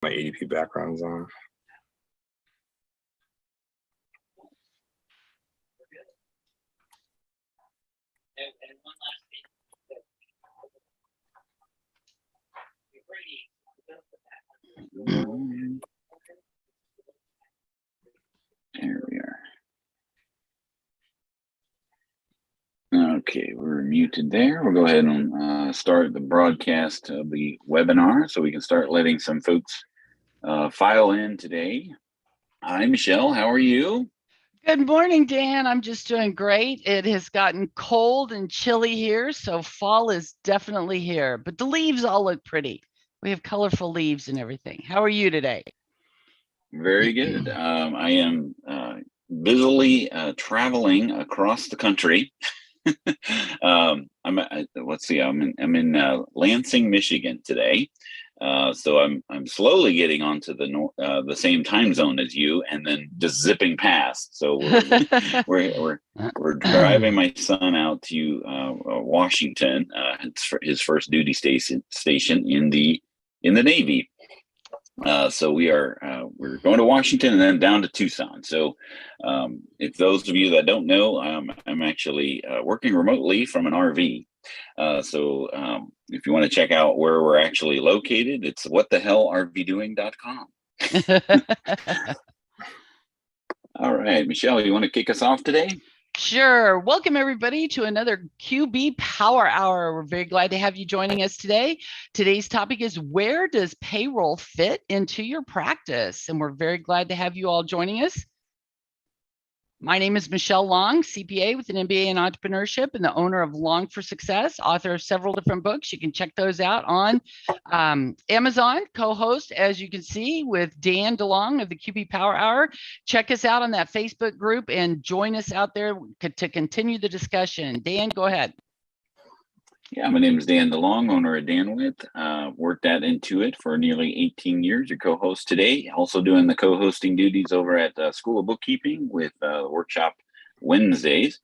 My ADP background's on. There we are. Okay, we're muted there. We'll go ahead and start the broadcast of the webinar so we can start letting some folks file in today. Hi, Michelle. How are you? Good morning, Dan. I'm just doing great. It has gotten cold and chilly here, so fall is definitely here. But the leaves all look pretty. We have colorful leaves and everything. How are you today? Very good. I am busily traveling across the country. Let's see. I'm in Lansing, Michigan today. So I'm slowly getting onto the same time zone as you, and then just zipping past. So we're driving my son out to Washington. It's his first duty station in the Navy. So we're going to Washington and then down to Tucson. So if those of you that don't know, I'm actually working remotely from an RV. So if you want to check out where we're actually located, it's whatthehellrvdoing.com. All right, Michelle, you want to kick us off today? Sure. Welcome, everybody, to another QB Power Hour. We're very glad to have you joining us today. Today's topic is, where does payroll fit into your practice? And we're very glad to have you all joining us. My name is Michelle Long, CPA with an MBA in entrepreneurship and the owner of Long for Success, author of several different books. You can check those out on Amazon, co-host, as you can see, with Dan DeLong of the QB Power Hour. Check us out on that Facebook group and join us out there to continue the discussion. Dan, go ahead. Yeah, my name is Dan DeLong, owner of DanWit. Worked at Intuit for nearly 18 years. Your co-host today, also doing the co-hosting duties over at School of Bookkeeping with Workshop Wednesdays.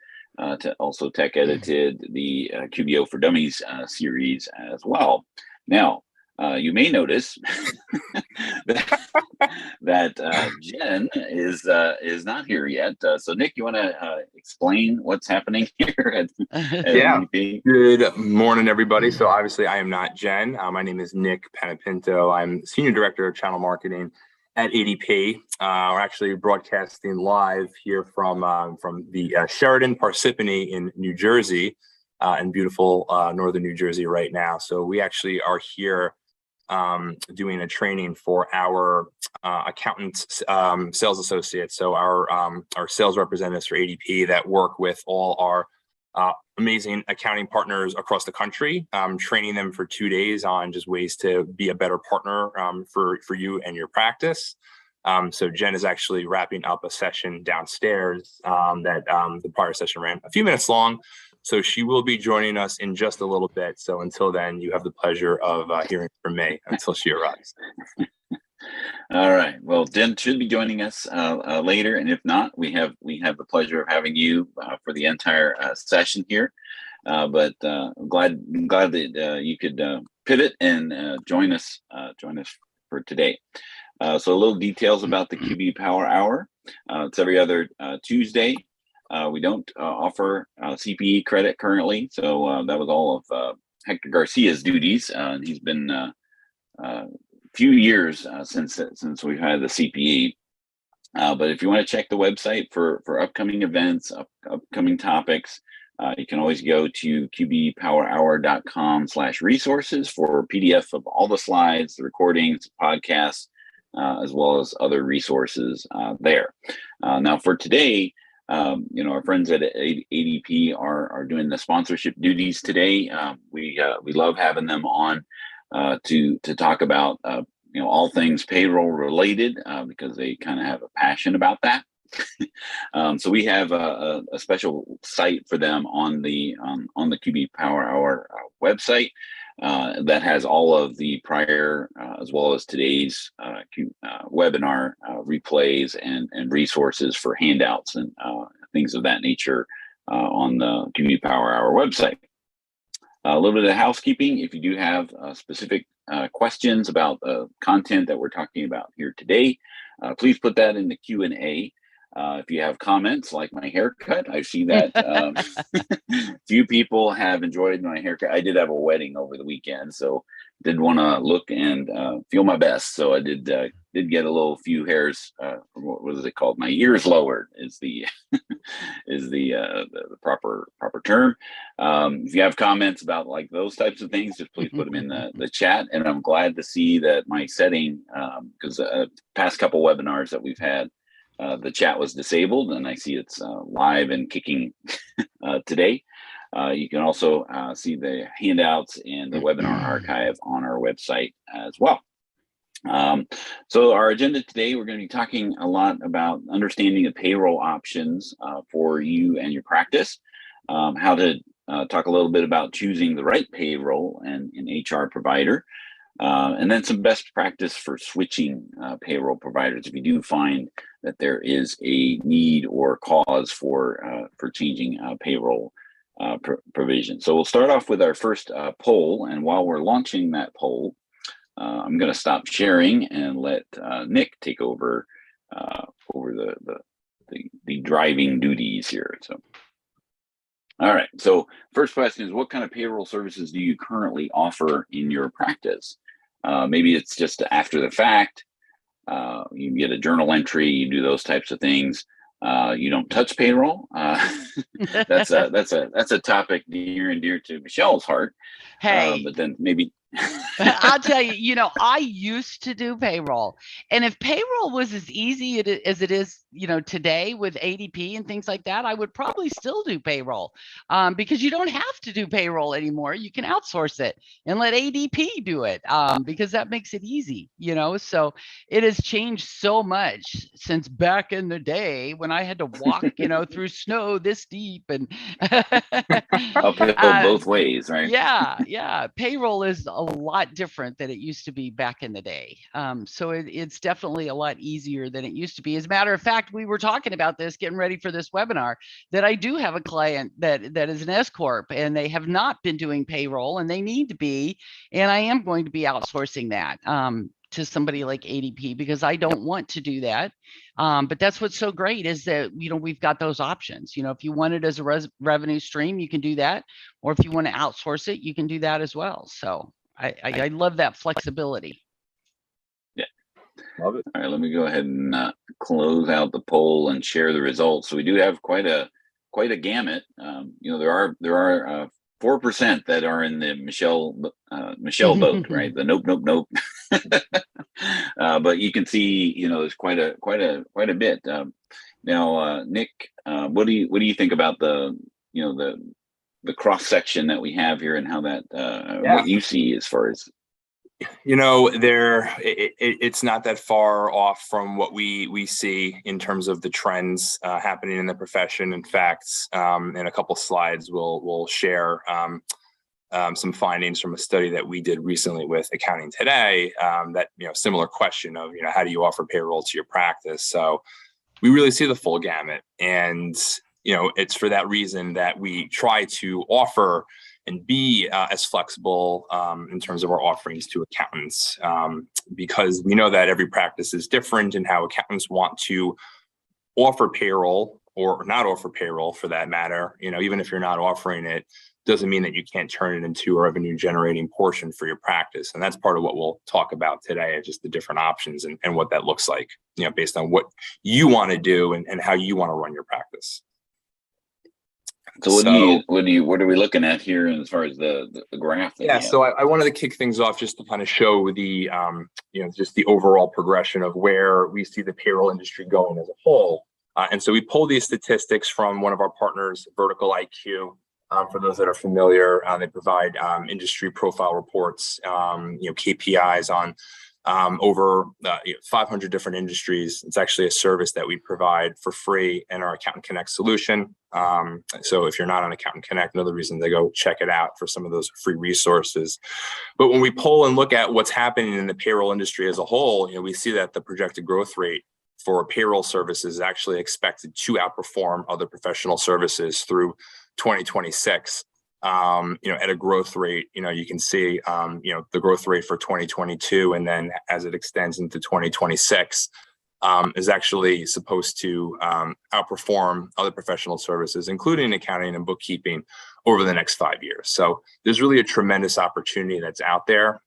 Also tech edited the QBO for Dummies series as well. Now, you may notice that Jenn is not here yet. So Nick, you want to explain what's happening here at ADP? Good morning, everybody. So obviously I am not Jenn. My name is Nick Panapinto. I'm Senior Director of Channel Marketing at ADP. We're actually broadcasting live here from the Sheraton Parsippany in New Jersey, in beautiful northern New Jersey right now. So we actually are here doing a training for our accountants, sales associates. So our sales representatives for ADP that work with all our amazing accounting partners across the country, training them for 2 days on just ways to be a better partner for you and your practice. So Jenn is actually wrapping up a session downstairs that the prior session ran a few minutes long. So she will be joining us in just a little bit. So until then, you have the pleasure of hearing from me until she arrives. All right. Well, Jenn should be joining us later, and if not, we have the pleasure of having you for the entire session here. But I'm glad that you could pivot and join us for today. So a little details about the QB Power Hour. It's every other Tuesday. We don't offer CPE credit currently, so that was all of Hector Garcia's duties. He's been a few years since we've had the CPE. But if you want to check the website for upcoming events, upcoming topics, you can always go to qbpowerhour.com/resources for a PDF of all the slides, the recordings, podcasts, as well as other resources there. Now for today, our friends at ADP are doing the sponsorship duties today. We love having them on to talk about all things payroll related because they kind of have a passion about that. So we have a special site for them on the QB Power Hour website that has all of the prior as well as today's webinar replays and resources for handouts and things of that nature on the QB Power Hour website. A little bit of housekeeping. If you do have specific questions about the content that we're talking about here today, please put that in the Q&A. If you have comments like my haircut, I see that few people have enjoyed my haircut. I did have a wedding over the weekend, so did want to look and feel my best. So I did get a little few hairs. What is it called? My ears lowered is the is the proper term. If you have comments about like those types of things, just please put them in the chat. And I'm glad to see that my setting, because past couple webinars that we've had, the chat was disabled, and I see it's live and kicking today. You can also see the handouts and the webinar archive on our website as well. So our agenda today, we're going to be talking a lot about understanding the payroll options for you and your practice, how to talk a little bit about choosing the right payroll and an HR provider, and then some best practice for switching payroll providers if you do find that there is a need or cause for changing payroll provision. So we'll start off with our first poll, and while we're launching that poll, I'm going to stop sharing and let Nick take over the driving duties here. So, all right. So first question is, what kind of payroll services do you currently offer in your practice? Maybe it's just after the fact. You get a journal entry, you do those types of things. You don't touch payroll. That's a topic near and dear to Michelle's heart. Hey, but then maybe I'll tell you, I used to do payroll, and if payroll was as easy as it is, today with ADP and things like that, I would probably still do payroll, because you don't have to do payroll anymore. You can outsource it and let ADP do it, because that makes it easy, so it has changed so much since back in the day when I had to walk, through snow this deep and uphill both ways, right? Yeah. Payroll is a lot different than it used to be back in the day. So it's definitely a lot easier than it used to be. As a matter of fact, we were talking about this, getting ready for this webinar, that I do have a client that is an S Corp, and they have not been doing payroll, and they need to be, and I am going to be outsourcing that to somebody like ADP, because I don't want to do that. But that's what's so great is that, we've got those options. If you want it as a revenue stream, you can do that. Or if you want to outsource it, you can do that as well. So I love that flexibility. Yeah. Love it. All right, let me go ahead and close out the poll and share the results. So we do have quite a gamut. There are 4% that are in the Michelle boat, right? The nope. But you can see, there's quite a bit. Now, Nick, what do you think about the cross section that we have here, and how that what you see as far as? It's not that far off from what we see in terms of the trends happening in the profession. In fact, in a couple slides, we'll share some findings from a study that we did recently with Accounting Today. That similar question of how do you offer payroll to your practice? So we really see the full gamut, and it's for that reason that we try to offer and be as flexible in terms of our offerings to accountants, because we know that every practice is different, and how accountants want to offer payroll or not offer payroll, for that matter. Even if you're not offering it, doesn't mean that you can't turn it into a revenue generating portion for your practice. And that's part of what we'll talk about today, just the different options and what that looks like, based on what you want to do and how you want to run your practice. So what are we looking at here as far as the graph? Yeah, so I wanted to kick things off just to kind of show the just the overall progression of where we see the payroll industry going as a whole. And so we pulled these statistics from one of our partners, Vertical IQ. For those that are familiar, they provide industry profile reports, KPIs on over 500 different industries. It's actually a service that we provide for free in our Accountant Connect solution. So if you're not on Accountant Connect, another reason to go check it out for some of those free resources. But when we pull and look at what's happening in the payroll industry as a whole, we see that the projected growth rate for payroll services is actually expected to outperform other professional services through 2026. at a growth rate, you can see, the growth rate for 2022, and then as it extends into 2026, is actually supposed to outperform other professional services, including accounting and bookkeeping, over the next 5 years. So there's really a tremendous opportunity that's out there,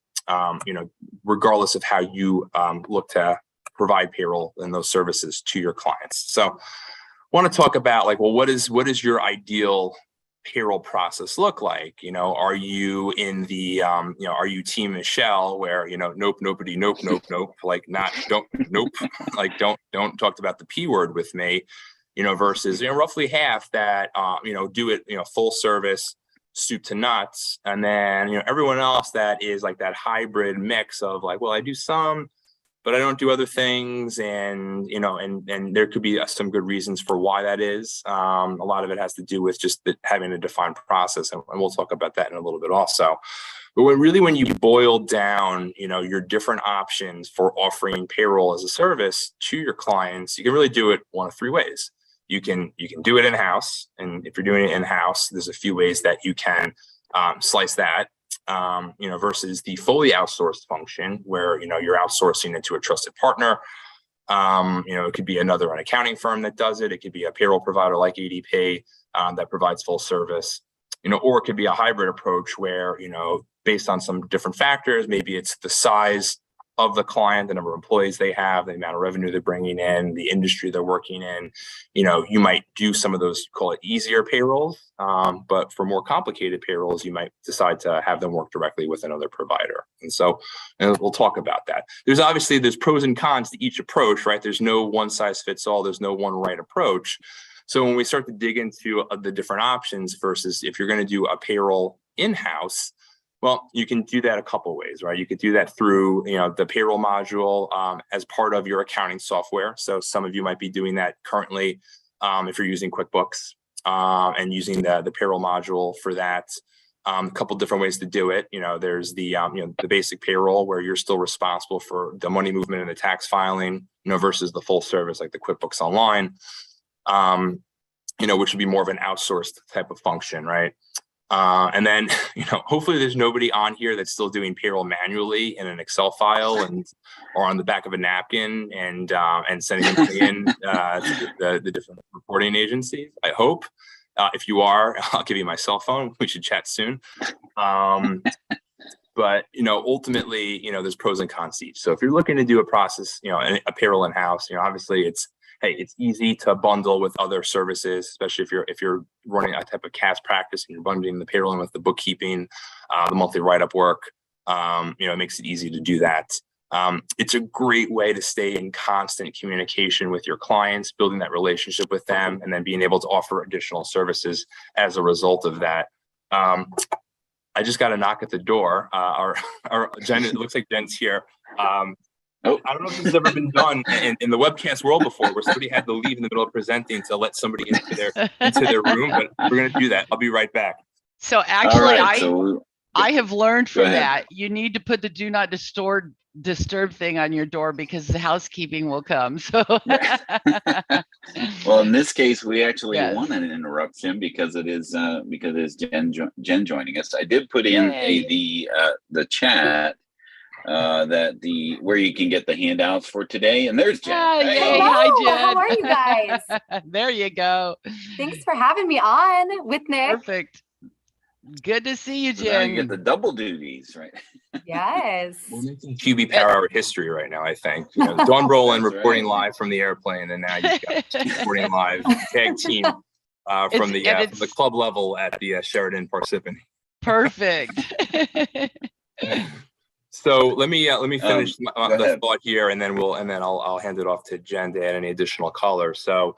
regardless of how you look to provide payroll and those services to your clients. So I want to talk about what is your ideal payroll process look like? Are you in the, are you team Michelle where, nope, nobody, nope, don't talk about the P word with me, versus, roughly half that, do it, full service, soup to nuts. And then, everyone else that is like that hybrid mix of I do some, but I don't do other things. And, and there could be some good reasons for why that is. A lot of it has to do with just having a defined process. And we'll talk about that in a little bit also. But when you boil down, your different options for offering payroll as a service to your clients, you can really do it one of three ways. You can do it in-house. And if you're doing it in-house, there's a few ways that you can slice that. Versus the fully outsourced function where, you're outsourcing it to a trusted partner. It could be an accounting firm that does it. It could be a payroll provider like ADP that provides full service, or it could be a hybrid approach where, based on some different factors, maybe it's the size of the client, the number of employees they have, the amount of revenue they're bringing in, the industry they're working in. You might do some of those, call it easier payrolls, but for more complicated payrolls, you might decide to have them work directly with another provider. And we'll talk about that. There's pros and cons to each approach, right? There's no one size fits all. There's no one right approach. So when we start to dig into the different options versus if you're going to do a payroll in-house, well, you can do that a couple ways, right? You could do that through, the payroll module as part of your accounting software. So some of you might be doing that currently if you're using QuickBooks and using the payroll module for that. A couple different ways to do it. There's the the basic payroll where you're still responsible for the money movement and the tax filing, versus the full service like the QuickBooks Online, which would be more of an outsourced type of function, right? And then, hopefully there's nobody on here that's still doing payroll manually in an Excel file or on the back of a napkin and sending them in to the different reporting agencies. I hope. If you are, I'll give you my cell phone. We should chat soon. But, ultimately, there's pros and cons to each. So if you're looking to do a process, a payroll in-house, obviously it's easy to bundle with other services, especially if you're running a type of CAS practice and you're bundling the payroll in with the bookkeeping, the monthly write-up work. It makes it easy to do that. It's a great way to stay in constant communication with your clients, building that relationship with them, and then being able to offer additional services as a result of that. I just got a knock at the door. Our Jen, it looks like Jen's here. I don't know if this has ever been done in the webcast world before, where somebody had to leave in the middle of presenting to let somebody into their room. But we're going to do that. I'll be right back. So actually, I have learned from that. You need to put the do not disturb thing on your door because the housekeeping will come. So, well, in this case, we actually want an interruption because it is Jenn joining us. I did put in the chat. Where you can get the handouts for today, and there's Jenn. Hello, hi Jenn. How are you guys? There you go. Thanks for having me on with Nick. Perfect. Good to see you, So Jenn. now you get the double duties, right? Yes. We're making QB Power Hour history right now, I think. Dawn Brolin reporting live from the airplane, and now you've got reporting live tag team from the club level at the Sheraton Parsippany. Perfect. So let me finish the thought here, and then I'll hand it off to Jenn to add any additional color. So,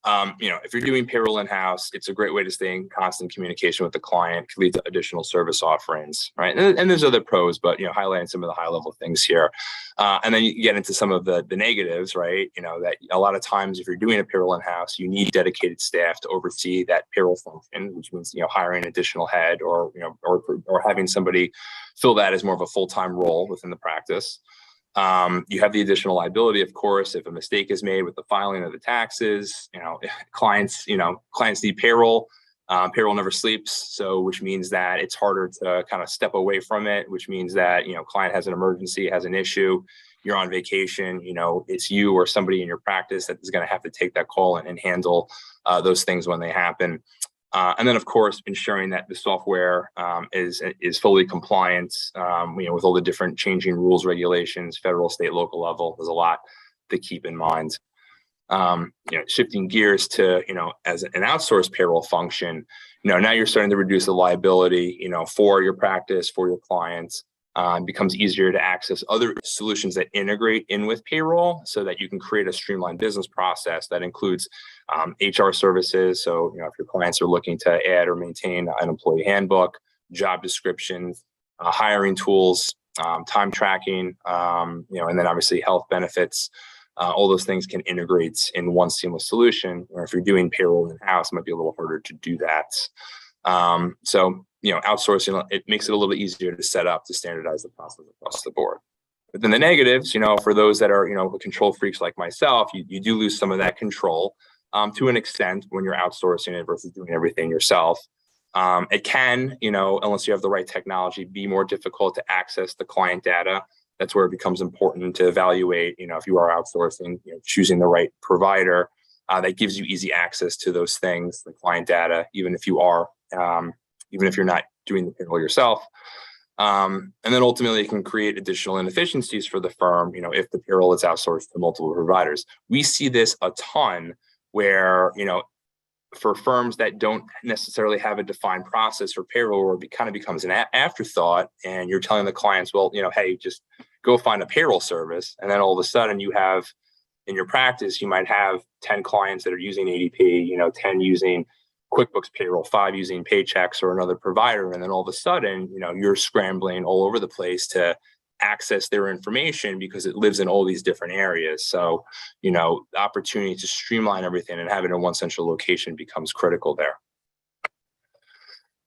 if you're doing payroll in-house, it's a great way to stay in constant communication with the client. Could lead to additional service offerings, right? And there's other pros, but highlighting some of the high-level things here, and then you get into some of the negatives, right? That a lot of times, if you're doing a payroll in-house, you need dedicated staff to oversee that payroll function, which means hiring an additional head or having somebody fill that as more of a full-time role within the practice. You have the additional liability, of course, if a mistake is made with the filing of the taxes. Clients need payroll. Payroll never sleeps, so which means that it's harder to kind of step away from it, which means that, client has an emergency, has an issue, you're on vacation, it's you or somebody in your practice that is going to have to take that call and handle those things when they happen. And then, of course, ensuring that the software is fully compliant, with all the different changing rules, regulations, federal, state, local level. There's a lot to keep in mind. Shifting gears to, as an outsourced payroll function, now you're starting to reduce the liability, for your practice, for your clients. It becomes easier to access other solutions that integrate in with payroll so that you can create a streamlined business process that includes HR services. So, if your clients are looking to add or maintain an employee handbook, job descriptions, hiring tools, time tracking, and then obviously health benefits. All those things can integrate in one seamless solution. Or if you're doing payroll in-house, it might be a little harder to do that. So, outsourcing, it makes it a little bit easier to set up, to standardize the process across the board. But then the negatives, for those that are, control freaks like myself, you do lose some of that control to an extent when you're outsourcing it versus doing everything yourself. It can, unless you have the right technology, be more difficult to access the client data. That's where it becomes important to evaluate, if you are outsourcing, choosing the right provider that gives you easy access to those things, the client data, even if you're not doing the payroll yourself. And then ultimately it can create additional inefficiencies for the firm, if the payroll is outsourced to multiple providers. We see this a ton where, for firms that don't necessarily have a defined process for payroll, or it kind of becomes an afterthought, and you're telling the clients, well, hey, just go find a payroll service. And then all of a sudden you have, in your practice, you might have 10 clients that are using ADP, 10 using QuickBooks payroll, 5 using Paychex or another provider. And then all of a sudden, you're scrambling all over the place to access their information because it lives in all these different areas. So, the opportunity to streamline everything and have it in one central location becomes critical there.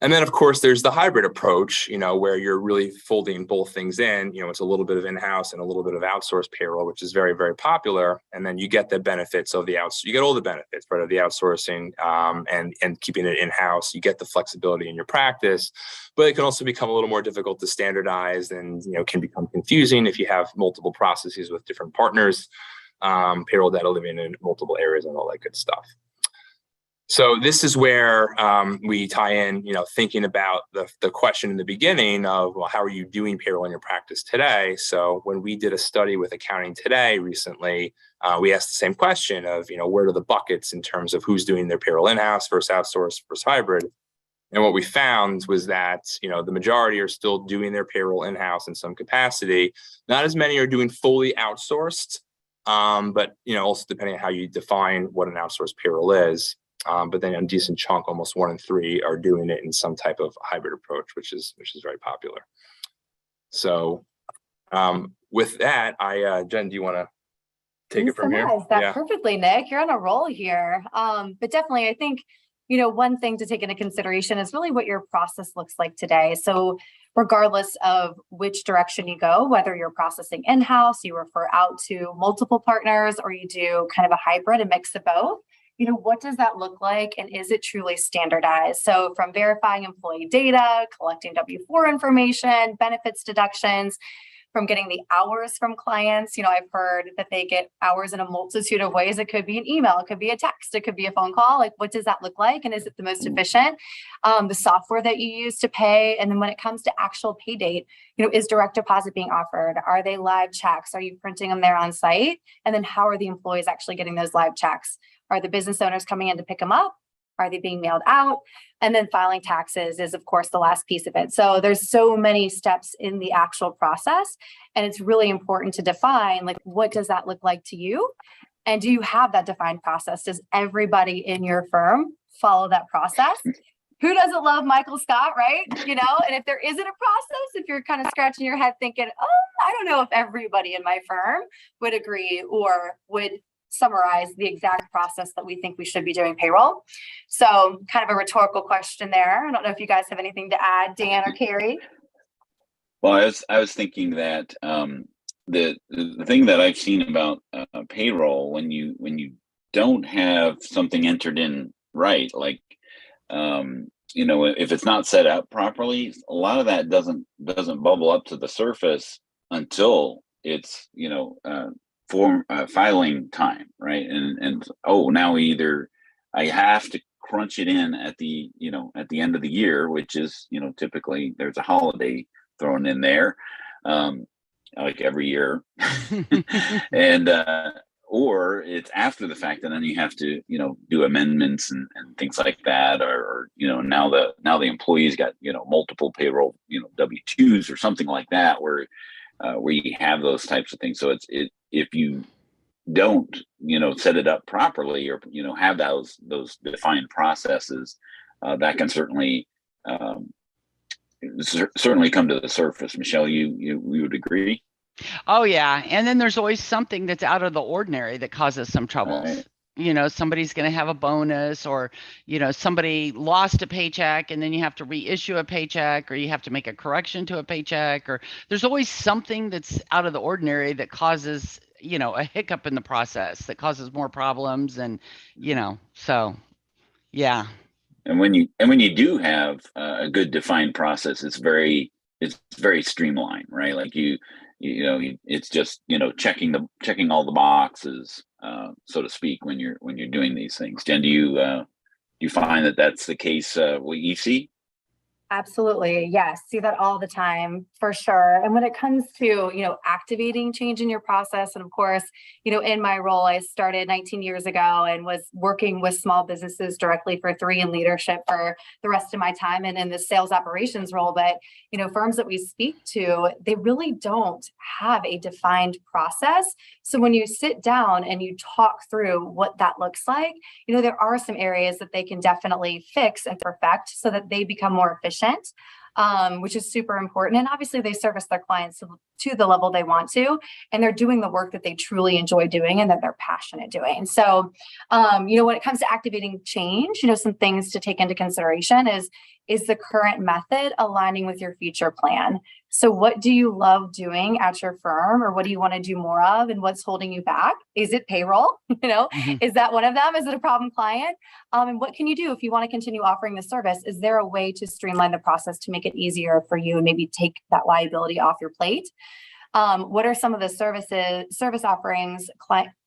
And then, of course, there's the hybrid approach, where you're really folding both things in. It's a little bit of in-house and a little bit of outsourced payroll, which is very, very popular. And then you get the benefits of you get all the benefits, right, of the outsourcing and keeping it in-house. You get the flexibility in your practice, but it can also become a little more difficult to standardize and, can become confusing if you have multiple processes with different partners, payroll data living in multiple areas and all that good stuff. So this is where we tie in, thinking about the question in the beginning of, well, how are you doing payroll in your practice today? So when we did a study with Accounting Today recently, we asked the same question of, where are the buckets in terms of who's doing their payroll in-house versus outsourced versus hybrid? And what we found was that, the majority are still doing their payroll in-house in some capacity. Not as many are doing fully outsourced, but, also depending on how you define what an outsourced payroll is. But then a decent chunk, almost 1 in 3, are doing it in some type of hybrid approach, which is very popular. So with that, Jen, do you want to take it from here? That perfectly, Nick. You're on a roll here. But definitely, I think, one thing to take into consideration is really what your process looks like today. So regardless of which direction you go, whether you're processing in-house, you refer out to multiple partners, or you do kind of a hybrid, a mix of both, what does that look like? And is it truly standardized? So from verifying employee data, collecting W-4 information, benefits deductions, from getting the hours from clients. I've heard that they get hours in a multitude of ways. It could be an email, it could be a text, it could be a phone call. Like, what does that look like? And is it the most efficient? The software that you use to pay. And then when it comes to actual pay date, is direct deposit being offered? Are they live checks? Are you printing them there on site? And then how are the employees actually getting those live checks? Are the business owners coming in to pick them up? Are they being mailed out? And then filing taxes is, of course, the last piece of it. So there's so many steps in the actual process. And it's really important to define, like, what does that look like to you? And do you have that defined process? Does everybody in your firm follow that process? Who doesn't love Michael Scott, right? And if there isn't a process, if you're kind of scratching your head thinking, I don't know if everybody in my firm would agree or would summarize the exact process that we think we should be doing payroll. So kind of a rhetorical question there. I don't know if you guys have anything to add, Dan or Carrie. Well, I was thinking that the thing that I've seen about payroll, when you don't have something entered in right, like if it's not set up properly, a lot of that doesn't bubble up to the surface until it's filing time, right? And now I have to crunch it in at the end of the year, which is typically there's a holiday thrown in there, like every year, and or it's after the fact, and then you have to do amendments and things like that, or now the employees got multiple payroll W-2s or something like that, where you have those types of things. So if you don't set it up properly, or have those defined processes, that can certainly come to the surface. Michelle, you would agree? Oh yeah, and then there's always something that's out of the ordinary that causes some troubles. Right. Somebody's going to have a bonus, or somebody lost a paycheck and then you have to reissue a paycheck, or you have to make a correction to a paycheck, or there's always something that's out of the ordinary that causes a hiccup in the process, that causes more problems. And so yeah. And when you do have a good defined process, it's very streamlined, right? Like it's just checking all the boxes, so to speak, when you're doing these things. Jen, do you find that that's the case with EC? Absolutely. Yes. See that all the time, for sure. And when it comes to, activating change in your process, and of course, in my role, I started 19 years ago and was working with small businesses directly for 3 in leadership for the rest of my time, and in the sales operations role. But, firms that we speak to, they really don't have a defined process. So when you sit down and you talk through what that looks like, there are some areas that they can definitely fix and perfect so that they become more efficient, which is super important. And obviously they service their clients to the level they want to, and they're doing the work that they truly enjoy doing and that they're passionate doing. So, when it comes to activating change, some things to take into consideration is the current method aligning with your future plan? So what do you love doing at your firm, or what do you want to do more of, and what's holding you back? Is it payroll? Is that one of them? Is it a problem client? And what can you do if you want to continue offering the service? Is there a way to streamline the process to make it easier for you and maybe take that liability off your plate? What are some of the service offerings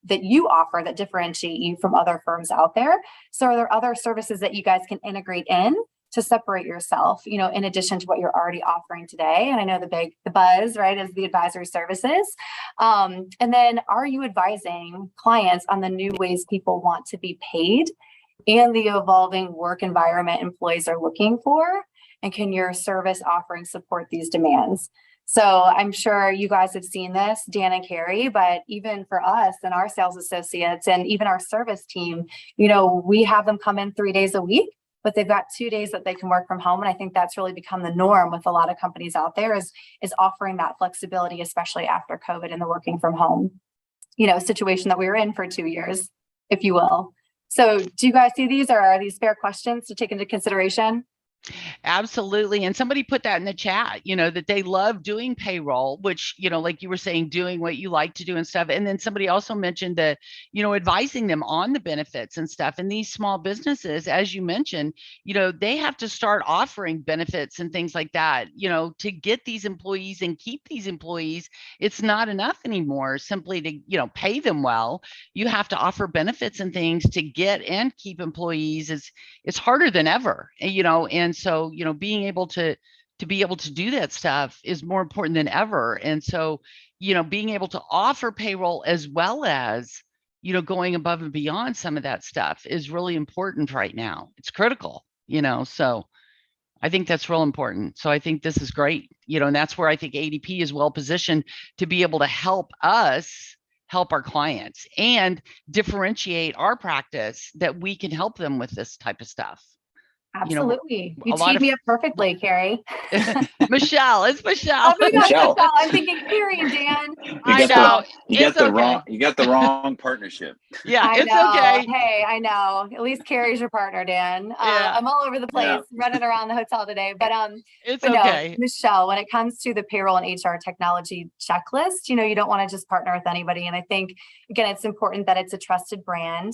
that you offer that differentiate you from other firms out there? So are there other services that you guys can integrate in to separate yourself, in addition to what you're already offering today? And I know the buzz, right, is the advisory services. And then are you advising clients on the new ways people want to be paid and the evolving work environment employees are looking for? And can your service offering support these demands? So I'm sure you guys have seen this, Dan and Carrie, but even for us and our sales associates and even our service team, we have them come in 3 days a week, but they've got 2 days that they can work from home. And I think that's really become the norm with a lot of companies out there, is offering that flexibility, especially after COVID and the working from home, situation that we were in for 2 years, if you will. So do you guys see these, or are these fair questions to take into consideration? Absolutely. And somebody put that in the chat, that they love doing payroll, which, like you were saying, doing what you like to do and stuff. And then somebody also mentioned that, advising them on the benefits and stuff. And these small businesses, as you mentioned, they have to start offering benefits and things like that, to get these employees and keep these employees. It's not enough anymore simply to, pay them well. You have to offer benefits and things to get and keep employees. It's harder than ever, and so, being able to do that stuff is more important than ever. And so, being able to offer payroll as well as, going above and beyond some of that stuff is really important right now. It's critical, so I think that's real important. So I think this is great, and that's where I think ADP is well positioned to be able to help us help our clients and differentiate our practice, that we can help them with this type of stuff. Absolutely. You teed me up perfectly, Carrie. Michelle, it's Michelle. Oh my gosh, Michelle. I'm thinking Carrie and Dan. You got the wrong partnership. Yeah, it's okay. Hey, I know. At least Carrie's your partner, Dan. Yeah. I'm all over the place, running around the hotel today. But it's okay. No, Michelle, when it comes to the payroll and HR technology checklist, you don't want to just partner with anybody. And I think, again, it's important that it's a trusted brand.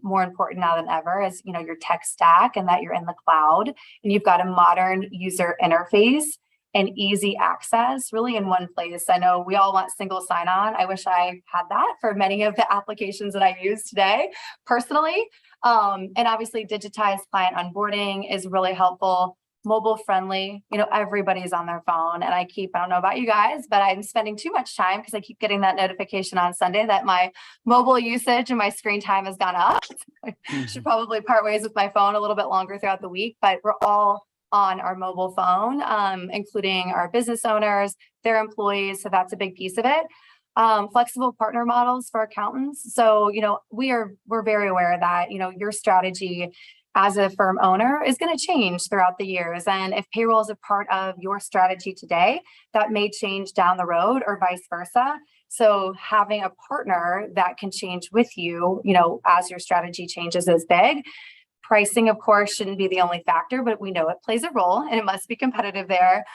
More important now than ever is, your tech stack, and that you're in the cloud, and you've got a modern user interface and easy access really in one place. I know we all want single sign-on. I wish I had that for many of the applications that I use today personally. And obviously digitized client onboarding is really helpful. Mobile friendly, everybody's on their phone, and I don't know about you guys, but I'm spending too much time because I keep getting that notification on Sunday that my mobile usage and my screen time has gone up. I should probably part ways with my phone a little bit longer throughout the week, but we're all on our mobile phone, including our business owners, their employees. So that's a big piece of it. Flexible partner models for accountants. So, we're very aware that, your strategy as a firm owner is going to change throughout the years. And if payroll is a part of your strategy today, that may change down the road or vice versa. So having a partner that can change with you, as your strategy changes is big. Pricing, of course, shouldn't be the only factor, but we know it plays a role and it must be competitive there.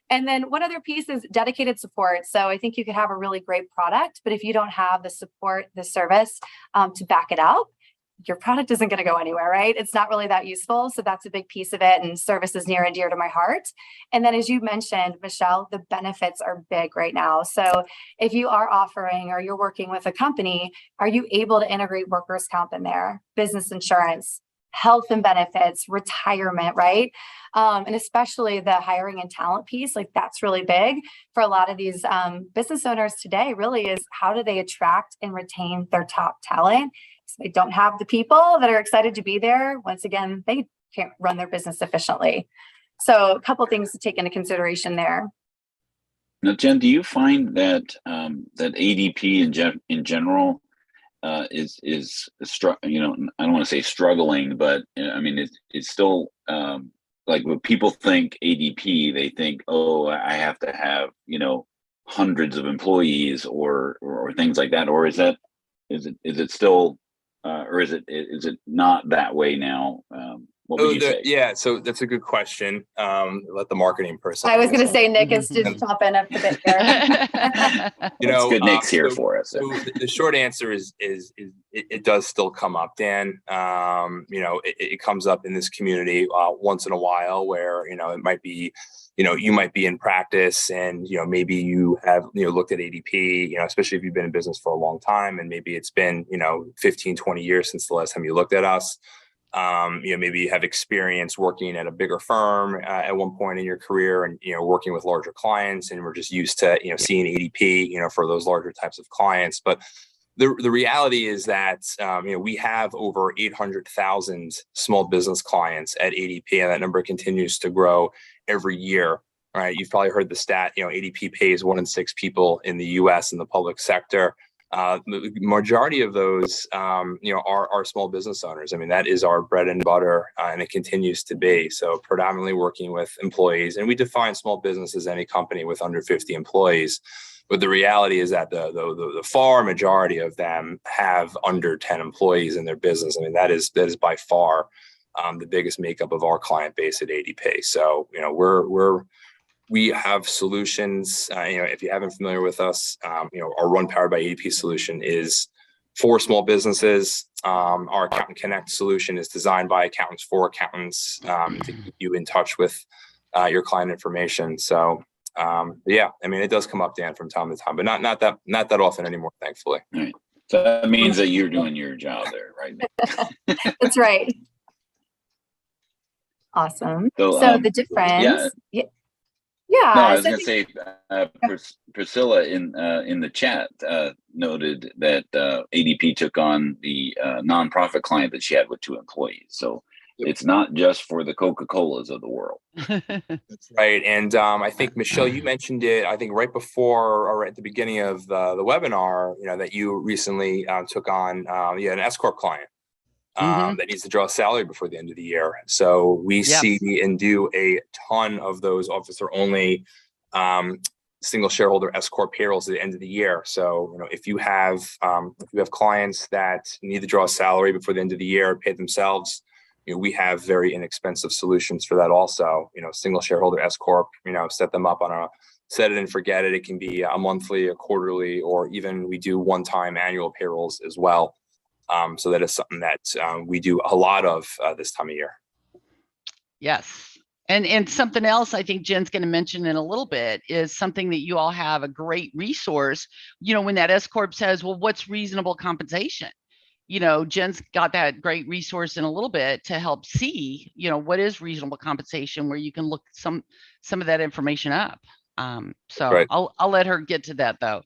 And then one other piece is dedicated support. So I think you could have a really great product, but if you don't have the support, the service to back it up, your product isn't going to go anywhere, right? It's not really that useful. So that's a big piece of it. And service is near and dear to my heart. And then as you mentioned, Michelle, the benefits are big right now. So if you are offering or you're working with a company, are you able to integrate workers' comp in there, business insurance, health and benefits, retirement, right? And especially the hiring and talent piece, like that's really big for a lot of these business owners today, really is how do they attract and retain their top talent? So they don't have the people that are excited to be there. Once again, they can't run their business efficiently. So a couple of things to take into consideration there. Now, Jen, do you find that that ADP in general is I don't want to say struggling, but I mean it's still like when people think ADP, they think, oh, I have to have hundreds of employees or things like that, or is it still or is it not that way now? What would you say? Yeah, so that's a good question. Let the marketing person. I was going to say Nick is just chopping up a bit here. It's good Nick's here for us. So the short answer is it does still come up, Dan. It comes up in this community once in a while where it might be. You might be in practice and, maybe you have, looked at ADP, especially if you've been in business for a long time and maybe it's been, 15, 20 years since the last time you looked at us. Maybe you have experience working at a bigger firm at one point in your career and, working with larger clients and we're just used to, seeing ADP, for those larger types of clients. But the reality is that, we have over 800,000 small business clients at ADP, and that number continues to grow every year. Right? You've probably heard the stat, ADP pays 1 in 6 people in the US in the public sector. The majority of those, are small business owners. I mean, that is our bread and butter, and it continues to be. So predominantly working with employees, and we define small business as any company with under 50 employees. But the reality is that the far majority of them have under 10 employees in their business. I mean, that is by far the biggest makeup of our client base at ADP. So, we have solutions. If you haven't familiar with us, our Run Powered by ADP solution is for small businesses. Our Accountant Connect solution is designed by accountants for accountants to keep you in touch with your client information. So. It does come up, Dan, from time to time, but not that often anymore, thankfully. Right. So that means that you're doing your job there, right? That's right. Awesome. So the difference. Yeah. No, I was going to say, Priscilla in the chat noted that ADP took on the nonprofit client that she had with 2 employees. So. It's not just for the Coca-Colas of the world. That's right. And I think, Michelle, you mentioned it, I think right before or at the beginning of the webinar, that you recently took on an S-Corp client that needs to draw a salary before the end of the year. So we see and do a ton of those officer-only single shareholder S-Corp payrolls at the end of the year. So, if you have clients that need to draw a salary before the end of the year, pay themselves, we have very inexpensive solutions for that also. Single shareholder S Corp, set them up on a set it and forget it. It can be a monthly, a quarterly, or even we do one-time annual payrolls as well. So that is something that we do a lot of this time of year. Yes. And something else I think Jen's going to mention in a little bit is something that you all have a great resource. When that S Corp says, well, what's reasonable compensation? Jen's got that great resource in a little bit to help see, what is reasonable compensation, where you can look some of that information up. So Right. I'll let her get to that though.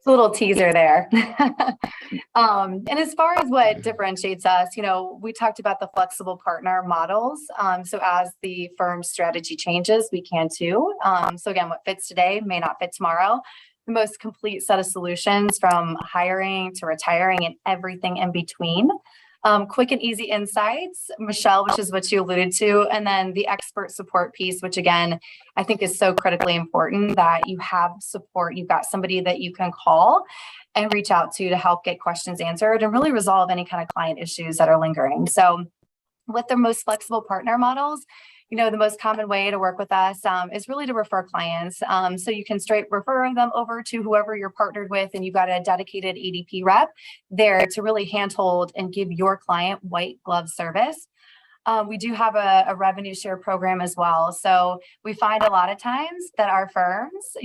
It's a little teaser there. And as far as what differentiates us, we talked about the flexible partner models. So as the firm's strategy changes, we can too. So again, what fits today may not fit tomorrow. The most complete set of solutions from hiring to retiring and everything in between. Quick and easy insights, Michelle, which is what you alluded to, and then the expert support piece, which again, I think is so critically important that you have support. You've got somebody that you can call and reach out to help get questions answered and really resolve any kind of client issues that are lingering. So with the most flexible partner models, the most common way to work with us is really to refer clients. So you can straight refer them over to whoever you're partnered with, and you've got a dedicated ADP rep there to really handhold and give your client white glove service. We do have a revenue share program as well. So we find a lot of times that our firms,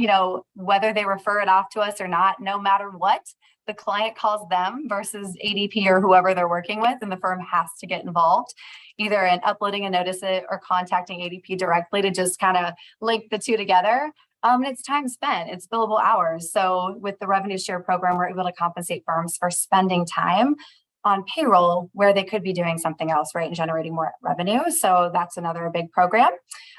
whether they refer it off to us or not, no matter what, the client calls them versus ADP or whoever they're working with, and the firm has to get involved, either in uploading a notice or contacting ADP directly to just kind of link the two together. And it's time spent, it's billable hours. So with the revenue share program, we're able to compensate firms for spending time on payroll where they could be doing something else, right, and generating more revenue. So that's another big program.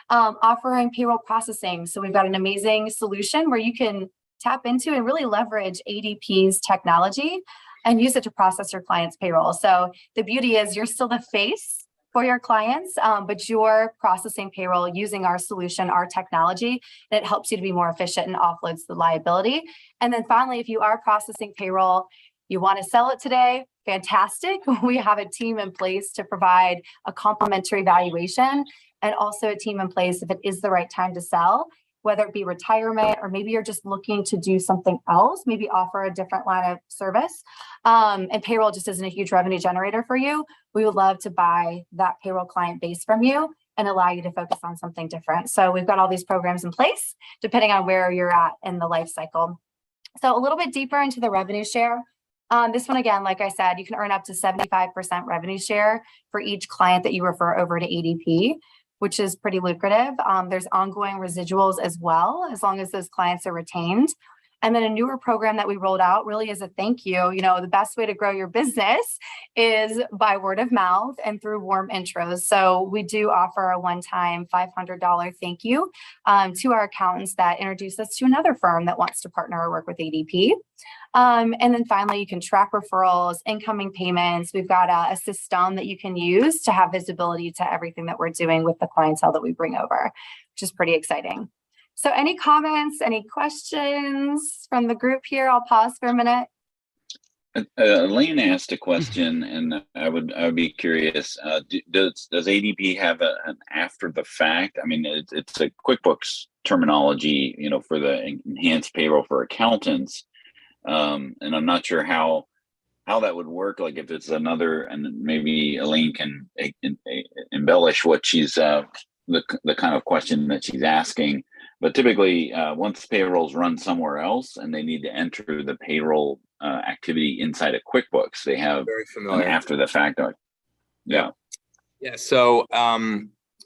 Offering payroll processing. So we've got an amazing solution where you can tap into and really leverage ADP's technology and use it to process your client's payroll. So the beauty is you're still the face for your clients, but you're processing payroll using our solution, our technology, and it helps you to be more efficient and offloads the liability. And then finally, if you are processing payroll, you want to sell it today, fantastic. We have a team in place to provide a complimentary valuation and also a team in place if it is the right time to sell, whether it be retirement or maybe you're just looking to do something else, maybe offer a different line of service. And payroll just isn't a huge revenue generator for you. We would love to buy that payroll client base from you and allow you to focus on something different. So we've got all these programs in place, depending on where you're at in the life cycle. So a little bit deeper into the revenue share. This one, again, like I said, you can earn up to 75% revenue share for each client that you refer over to ADP, which is pretty lucrative. There's ongoing residuals as well, as long as those clients are retained. And then a newer program that we rolled out really is a thank you. The best way to grow your business is by word of mouth and through warm intros. So we do offer a one-time $500 thank you to our accountants that introduce us to another firm that wants to partner or work with ADP. And then finally, you can track referrals, incoming payments. We've got a system that you can use to have visibility to everything that we're doing with the clientele that we bring over, which is pretty exciting. So any comments, any questions from the group here? I'll pause for a minute. Elaine asked a question, and I would be curious. Does ADP have an after the fact? I mean, it's a QuickBooks terminology, for the enhanced payroll for accountants, and I'm not sure how that would work. Like if it's another, and maybe Elaine can embellish what she's the kind of question that she's asking. But typically, once payrolls run somewhere else and they need to enter the payroll activity inside of QuickBooks, they have Very familiar. an after the fact. Yeah. Yeah. So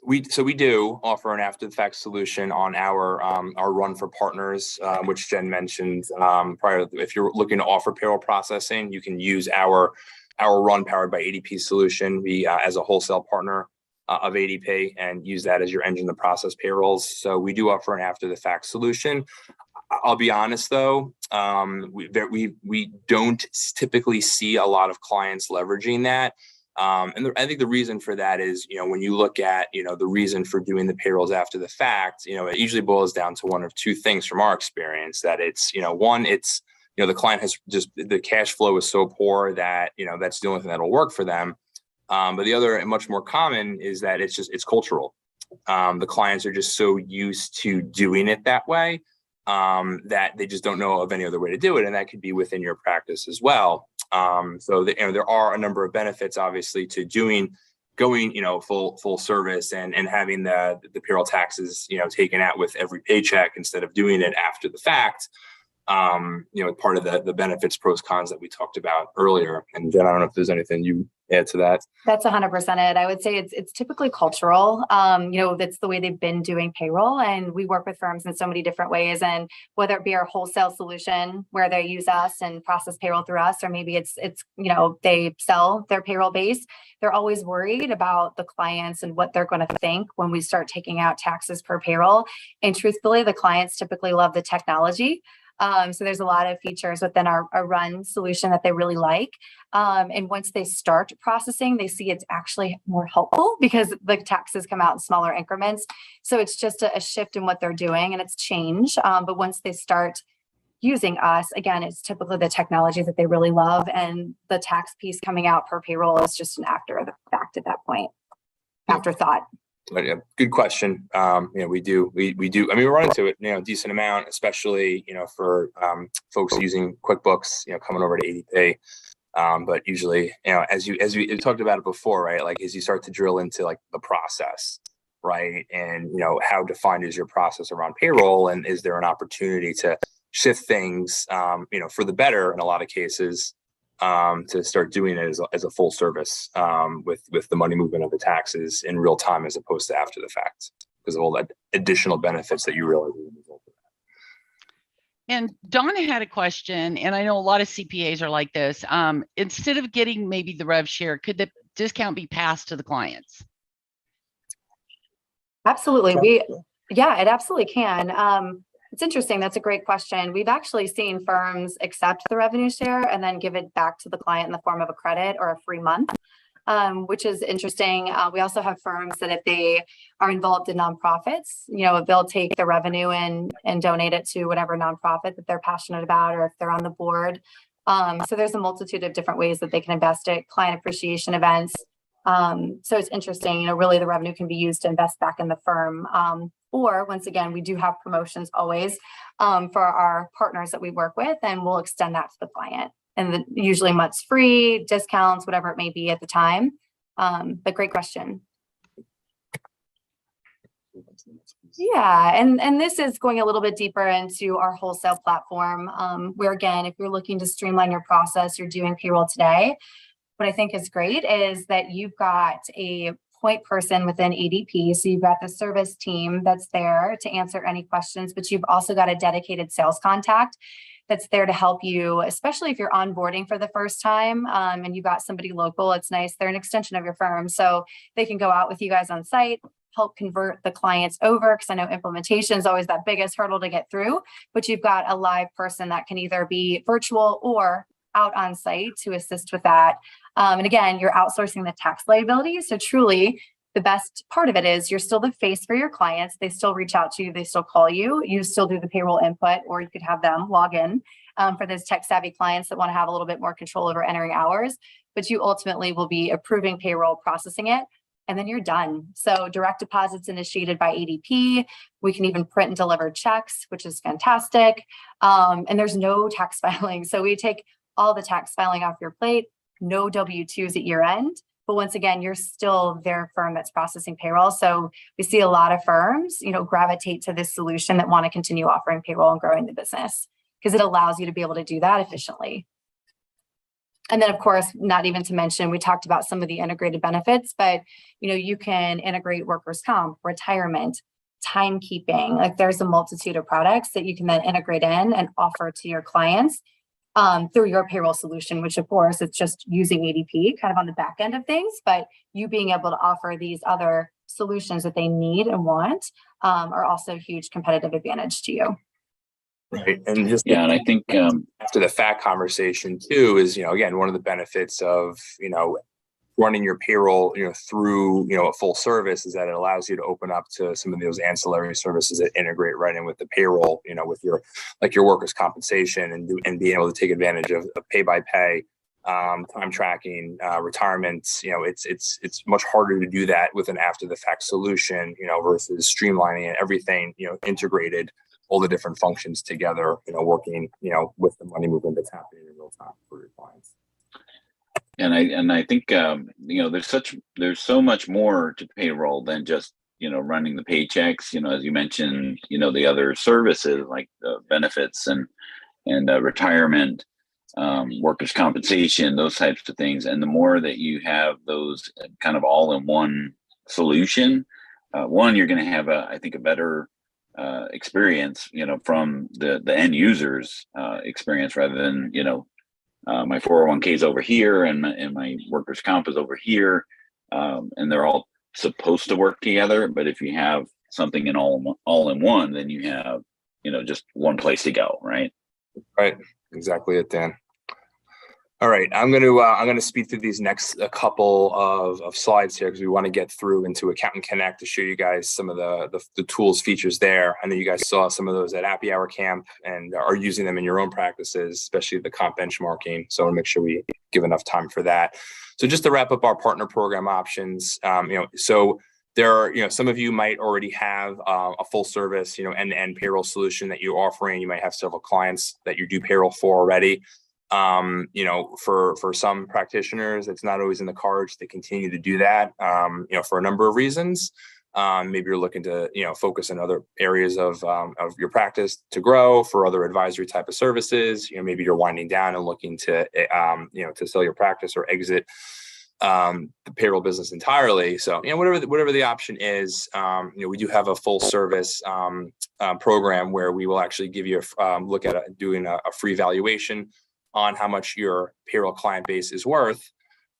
we do offer an after the fact solution on our run for partners, which Jen mentioned prior. If you're looking to offer payroll processing, you can use our run powered by ADP solution. We as a wholesale partner of ADP and use that as your engine to process payrolls. So we do offer an after the fact solution. I'll be honest though, we don't typically see a lot of clients leveraging that. And I think the reason for that is, when you look at, the reason for doing the payrolls after the fact, it usually boils down to one of two things from our experience, that it's, one, it's, the client has just, the cash flow is so poor that, that's the only thing that'll work for them. But the other and much more common is that it's cultural. The clients are just so used to doing it that way that they just don't know of any other way to do it. And that could be within your practice as well. So there are a number of benefits, obviously, to going full service and having the payroll taxes taken out with every paycheck instead of doing it after the fact. Part of the benefits, pros, cons that we talked about earlier. And Jen, I don't know if there's anything you add to that. That's 100% it. I would say it's typically cultural. That's the way they've been doing payroll, and we work with firms in so many different ways. And whether it be our wholesale solution where they use us and process payroll through us, or maybe it's they sell their payroll base, they're always worried about the clients and what they're going to think when we start taking out taxes per payroll. And truthfully, the clients typically love the technology. So there's a lot of features within our run solution that they really like. And once they start processing, they see it's actually more helpful because the taxes come out in smaller increments. So it's just a shift in what they're doing, and it's change. But once they start using us, again, it's typically the technology that they really love. And the tax piece coming out per payroll is just an after the fact at that point, afterthought. But yeah, good question. We do. I mean, we run into it, a decent amount, especially, for folks using QuickBooks, coming over to ADP. But usually, as we talked about it before, right? Like as you start to drill into like the process, right? And, how defined is your process around payroll, and is there an opportunity to shift things, for the better in a lot of cases, to start doing it as a full service, with the money movement of the taxes in real time as opposed to after the fact, because of all that additional benefits that you realize as a result of that. And Donna had a question, and I know a lot of CPAs are like this. Instead of getting maybe the rev share, could the discount be passed to the clients? Absolutely. It absolutely can. It's interesting. That's a great question. We've actually seen firms accept the revenue share and then give it back to the client in the form of a credit or a free month, which is interesting. We also have firms that if they are involved in nonprofits, they'll take the revenue and donate it to whatever nonprofit that they're passionate about, or if they're on the board. So there's a multitude of different ways that they can invest it, client appreciation events. So it's interesting, really the revenue can be used to invest back in the firm. Or once again, we do have promotions always for our partners that we work with, and we'll extend that to the client. And usually months free, discounts, whatever it may be at the time. But great question. Yeah, and this is going a little bit deeper into our wholesale platform, where again, if you're looking to streamline your process, you're doing payroll today. What I think is great is that you've got a point person within ADP. So you've got the service team that's there to answer any questions, but you've also got a dedicated sales contact that's there to help you, especially if you're onboarding for the first time, and you've got somebody local. It's nice. They're an extension of your firm. So they can go out with you guys on site, help convert the clients over, because I know implementation is always that biggest hurdle to get through, but you've got a live person that can either be virtual or out on site to assist with that. And again, you're outsourcing the tax liability. So truly, the best part of it is you're still the face for your clients. They still reach out to you. They still call you. You still do the payroll input, or you could have them log in for those tech savvy clients that want to have a little bit more control over entering hours. But you ultimately will be approving payroll, processing it, and then you're done. So direct deposits initiated by ADP. We can even print and deliver checks, which is fantastic. And there's no tax filing. So we take all the tax filing off your plate, no W-2s at year end. But once again, you're still their firm that's processing payroll. So we see a lot of firms, gravitate to this solution that want to continue offering payroll and growing the business, because it allows you to be able to do that efficiently. And then, of course, not even to mention, we talked about some of the integrated benefits, but you can integrate workers' comp, retirement, timekeeping. Like there's a multitude of products that you can then integrate in and offer to your clients through your payroll solution, which of course it's just using ADP kind of on the back end of things, but you being able to offer these other solutions that they need and want are also a huge competitive advantage to you. Right. And just, and I think after the fact conversation too is, again, one of the benefits of, running your payroll, through, a full service is that it allows you to open up to some of those ancillary services that integrate right in with the payroll, with your workers' compensation and being able to take advantage of pay by pay, time tracking, retirement. It's much harder to do that with an after the fact solution, versus streamlining it, everything, integrated, all the different functions together, working, with the money movement that's happening in real time for your clients. And I think there's so much more to payroll than just running the paychecks. As you mentioned, the other services like benefits and retirement, workers' compensation, those types of things. And the more that you have those kind of all in one solution, one, you're going to have I think a better experience, from the end user's experience, rather than my 401k is over here and my workers' comp is over here, and they're all supposed to work together. But if you have something in all in one, then you have just one place to go, right? Right, exactly it, Dan. All right, I'm gonna speed through these next couple of slides here because we want to get through into Accountant Connect to show you guys some of the tools, features there. I know you guys saw some of those at Happy Hour Camp and are using them in your own practices, especially the comp benchmarking. So I want to make sure we give enough time for that. So just to wrap up our partner program options, so there are, some of you might already have a full service, end-to-end payroll solution that you're offering. You might have several clients that you do payroll for already. For some practitioners, it's not always in the cards to continue to do that, for a number of reasons. Maybe you're looking to, focus on other areas of your practice to grow for other advisory type of services. Maybe you're winding down and looking to, to sell your practice or exit the payroll business entirely. So, whatever the option is, we do have a full service program where we will actually give you a look at doing a free valuation on how much your payroll client base is worth,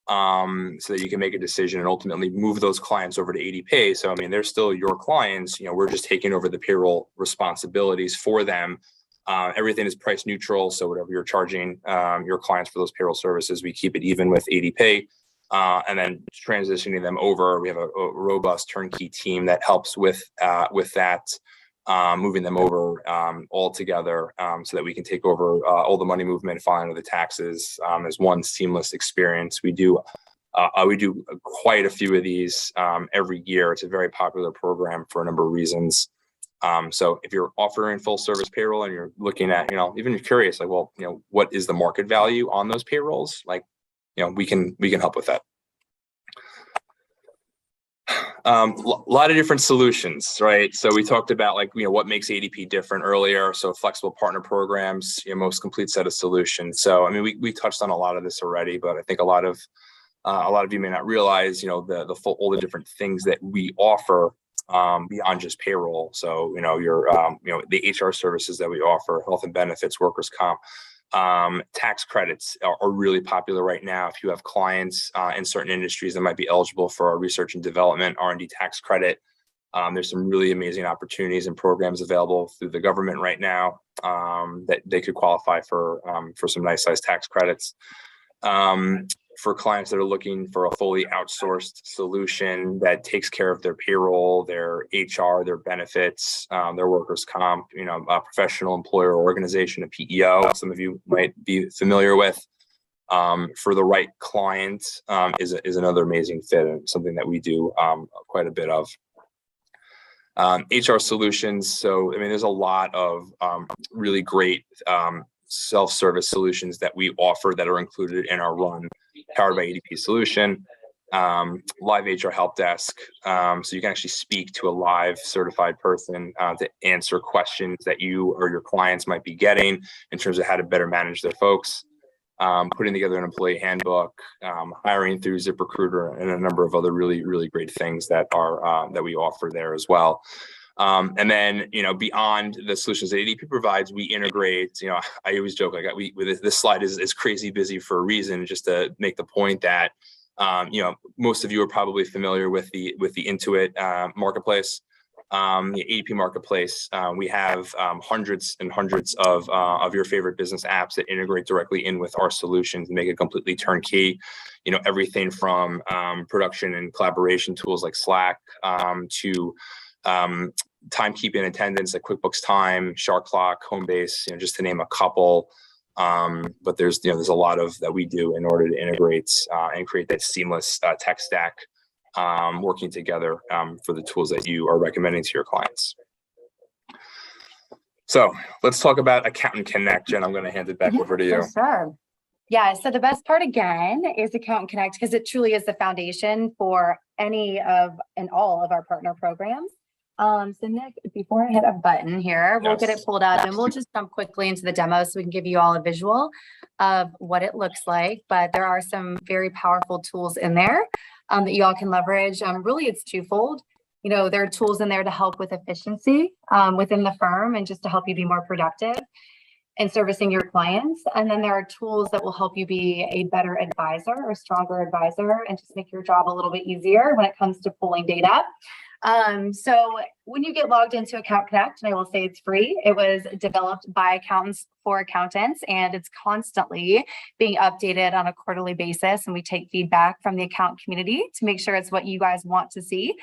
so that you can make a decision and ultimately move those clients over to ADP. So, they're still your clients. We're just taking over the payroll responsibilities for them. Everything is price neutral. So whatever you're charging your clients for those payroll services, we keep it even with ADP. And then transitioning them over, we have a robust turnkey team that helps with that. Moving them over all together, so that we can take over all the money movement, filing of the taxes as one seamless experience. We do quite a few of these every year. It's a very popular program for a number of reasons. So if you're offering full service payroll and you're looking at, even you're curious, like, well, what is the market value on those payrolls? Like, we can help with that. A lot of different solutions, right? So we talked about what makes ADP different earlier. So flexible partner programs, most complete set of solutions. So we touched on a lot of this already, but I think a lot of you may not realize, all the different things that we offer beyond just payroll. So the HR services that we offer, health and benefits, workers' comp. Tax credits are really popular right now. If you have clients in certain industries that might be eligible for our research and development R&D tax credit, there's some really amazing opportunities and programs available through the government right now that they could qualify for some nice size tax credits. For clients that are looking for a fully outsourced solution that takes care of their payroll, their HR, their benefits, their workers' comp, a professional employer organization, a PEO, some of you might be familiar with, for the right client is another amazing fit and something that we do quite a bit of. HR solutions. So, there's a lot of really great self-service solutions that we offer that are included in our run powered by ADP solution. Live HR help desk. So you can actually speak to a live certified person to answer questions that you or your clients might be getting in terms of how to better manage their folks. Putting together an employee handbook, hiring through ZipRecruiter, and a number of other really, really great things that are that we offer there as well. And then, beyond the solutions that ADP provides, we integrate, I always joke, this slide is crazy busy for a reason, just to make the point that, most of you are probably familiar with the Intuit marketplace, the ADP marketplace. We have hundreds and hundreds of your favorite business apps that integrate directly in with our solutions and make it completely turnkey. Everything from production and collaboration tools like Slack to timekeeping attendance like QuickBooks Time, SharkClock, Homebase, just to name a couple. But there's a lot of that we do in order to integrate and create that seamless tech stack, working together for the tools that you are recommending to your clients. So let's talk about Accountant Connect. Jen, I'm going to hand it back over to you. For sure. Yeah, so the best part again is Account Connect, because it truly is the foundation for any of and all of our partner programs. So Nick, before I hit a button here, we'll get it pulled up and we'll just jump quickly into the demo so we can give you all a visual of what it looks like. But there are some very powerful tools in there that you all can leverage. Really, it's twofold. You know, there are tools in there to help with efficiency within the firm and just to help you be more productive and servicing your clients. And then there are tools that will help you be a better advisor or stronger advisor and just make your job a little bit easier when it comes to pulling data. So when you get logged into Account Connect, and I will say it's free, it was developed by accountants for accountants, and it's constantly being updated on a quarterly basis. And we take feedback from the account community to make sure it's what you guys want to see.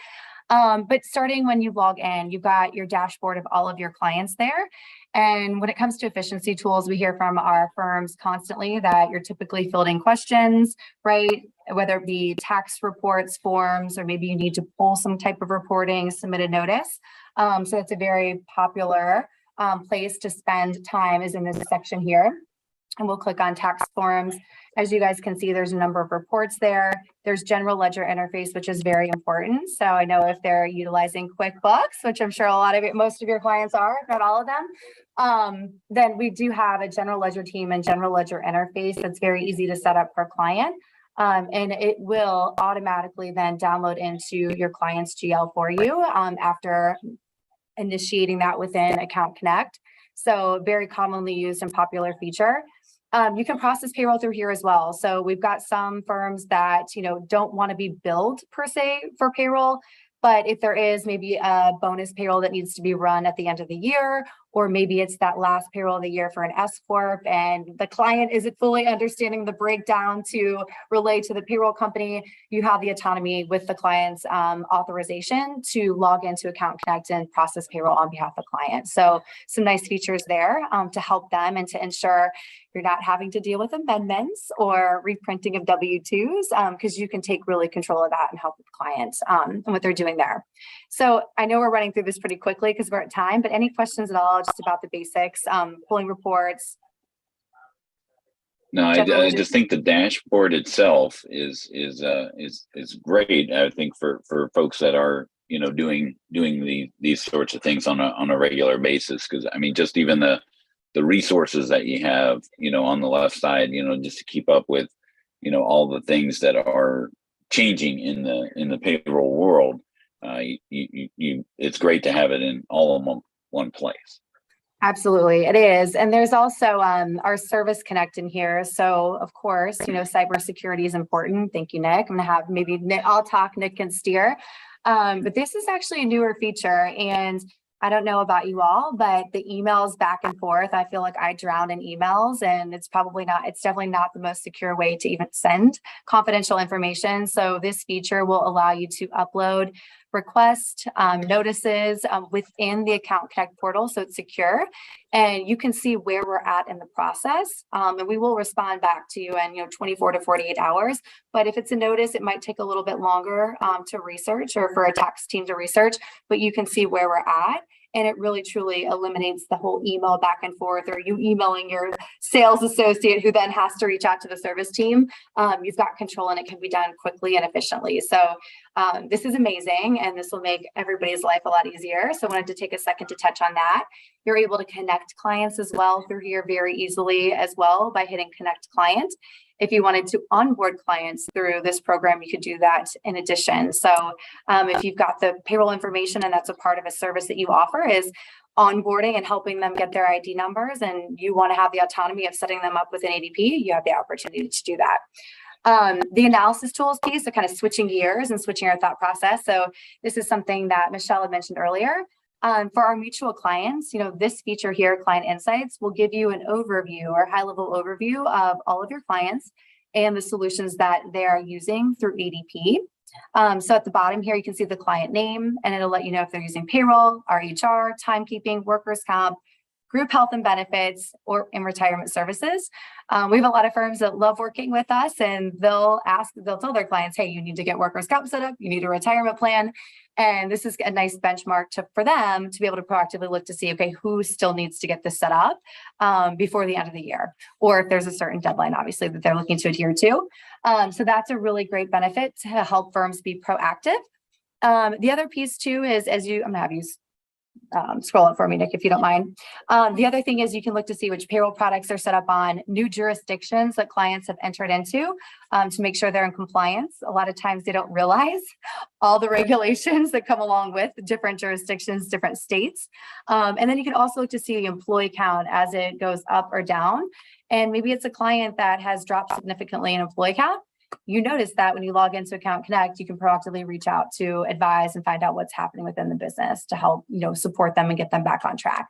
But starting when you log in, you've got your dashboard of all of your clients there. And when it comes to efficiency tools, we hear from our firms constantly that you're typically fielding questions, right? Whether it be tax reports, forms, or maybe you need to pull some type of reporting, submit a notice. So it's a very popular place to spend time is in this section here. And we'll click on tax forms. As you guys can see, there's a number of reports there. There's general ledger interface, which is very important. So I know if they're utilizing QuickBooks, which I'm sure a lot of it, most of your clients are, if not all of them, then we do have a general ledger team and general ledger interface that's very easy to set up per client. And it will automatically then download into your client's GL for you after initiating that within Account Connect. So very commonly used and popular feature. You can process payroll through here as well. So we've got some firms that, don't want to be billed per se for payroll, but if there is maybe a bonus payroll that needs to be run at the end of the year, or maybe it's that last payroll of the year for an S Corp and the client isn't fully understanding the breakdown to relay to the payroll company, you have the autonomy with the client's authorization to log into Account Connect and process payroll on behalf of the client. So some nice features there to help them and to ensure you're not having to deal with amendments or reprinting of W-2s because you can take really control of that and help with clients and what they're doing there. So I know we're running through this pretty quickly because we're at time, but any questions at all just about the basics, pulling reports? No, I just think the dashboard itself is great. I think for folks that are doing these sorts of things on a regular basis, because I mean just even the resources that you have on the left side, just to keep up with all the things that are changing in the payroll world. It's great to have it in all in one place. Absolutely, it is. And there's also our Service Connect in here. So of course, cybersecurity is important. Thank you, Nick. I'm gonna have maybe Nick, I'll talk, Nick can steer. But this is actually a newer feature, and I don't know about you all, but the emails back and forth, I feel like I drown in emails, and it's definitely not the most secure way to even send confidential information. So this feature will allow you to upload request notices within the Account Connect portal, so it's secure, and you can see where we're at in the process, and we will respond back to you in 24 to 48 hours. But if it's a notice, it might take a little bit longer to research or for a tax team to research, but you can see where we're at. And it really truly eliminates the whole email back and forth, or you emailing your sales associate who then has to reach out to the service team. You've got control, and it can be done quickly and efficiently. So this is amazing, and this will make everybody's life a lot easier. So I wanted to take a second to touch on that. You're able to connect clients as well through here very easily as well by hitting Connect Client. If you wanted to onboard clients through this program, you could do that in addition. So if you've got the payroll information and that's a part of a service that you offer is onboarding and helping them get their ID numbers, and you want to have the autonomy of setting them up with an ADP, you have the opportunity to do that. The analysis tools piece, so kind of switching gears and switching our thought process. So this is something that Michelle had mentioned earlier. For our mutual clients, this feature here, Client Insights, will give you an overview or high-level overview of all of your clients and the solutions that they are using through ADP. So at the bottom here, you can see the client name, and it'll let you know if they're using payroll, RHR, timekeeping, workers' comp, group health and benefits, or in retirement services. We have a lot of firms that love working with us, and they'll tell their clients, hey, you need to get workers' comp set up, you need a retirement plan. And this is a nice benchmark for them to be able to proactively look to see, okay, who still needs to get this set up before the end of the year, or if there's a certain deadline, obviously, that they're looking to adhere to. So that's a really great benefit to help firms be proactive. The other piece too is, I'm gonna have you scroll up for me, Nick, if you don't mind. The other thing is you can look to see which payroll products are set up on new jurisdictions that clients have entered into to make sure they're in compliance. A lot of times they don't realize all the regulations that come along with different jurisdictions, different states. And then you can also look to see the employee count as it goes up or down. And maybe it's a client that has dropped significantly in employee count. You notice that when you log into Account Connect, you can proactively reach out to advise and find out what's happening within the business to help, support them and get them back on track.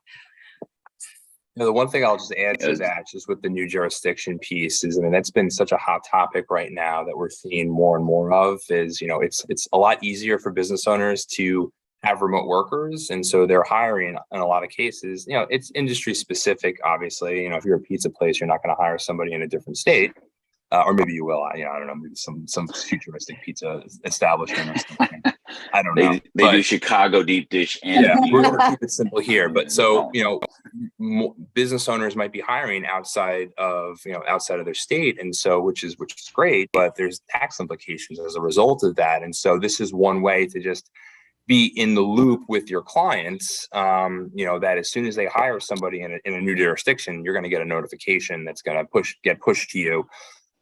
The one thing I'll just add to that, just with the new jurisdiction piece, is, that's been such a hot topic right now that we're seeing more and more of is, it's a lot easier for business owners to have remote workers. And so they're hiring in a lot of cases, it's industry specific, obviously. If you're a pizza place, you're not going to hire somebody in a different state. Or maybe you will. I don't know. Maybe some futuristic pizza establishment or something. I don't know. They do Chicago deep dish, and we're going to keep it simple here. But so business owners might be hiring outside of their state, and so which is great. But there's tax implications as a result of that, and so this is one way to just be in the loop with your clients. That as soon as they hire somebody in a new jurisdiction, you're going to get a notification that's going to get pushed to you,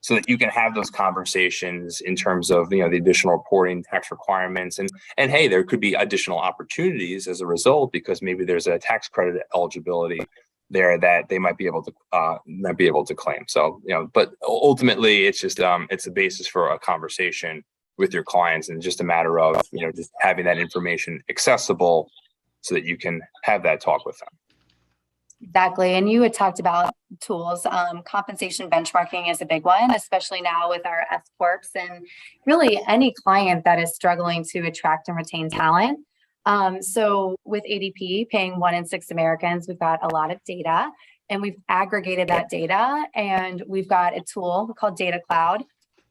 so that you can have those conversations in terms of the additional reporting, tax requirements, and hey, there could be additional opportunities as a result, because maybe there's a tax credit eligibility there that they might be able to claim. So but ultimately, it's just it's a basis for a conversation with your clients, and just a matter of just having that information accessible so that you can have that talk with them. Exactly. And you had talked about tools. Compensation benchmarking is a big one, especially now with our S Corps and really any client that is struggling to attract and retain talent. So with ADP paying 1 in 6 Americans, we've got a lot of data, and we've aggregated that data, and we've got a tool called Data Cloud,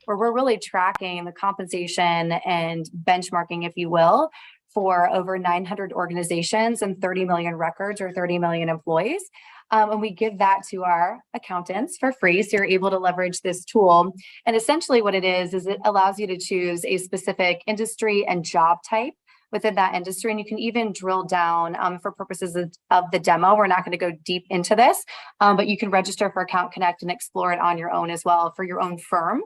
where we're really tracking the compensation and benchmarking, if you will, for over 900 organizations and 30 million records or 30 million employees. And we give that to our accountants for free. So you're able to leverage this tool. And essentially what it is it allows you to choose a specific industry and job type within that industry. And you can even drill down for purposes of the demo. We're not going to go deep into this, but you can register for Account Connect and explore it on your own as well for your own firm.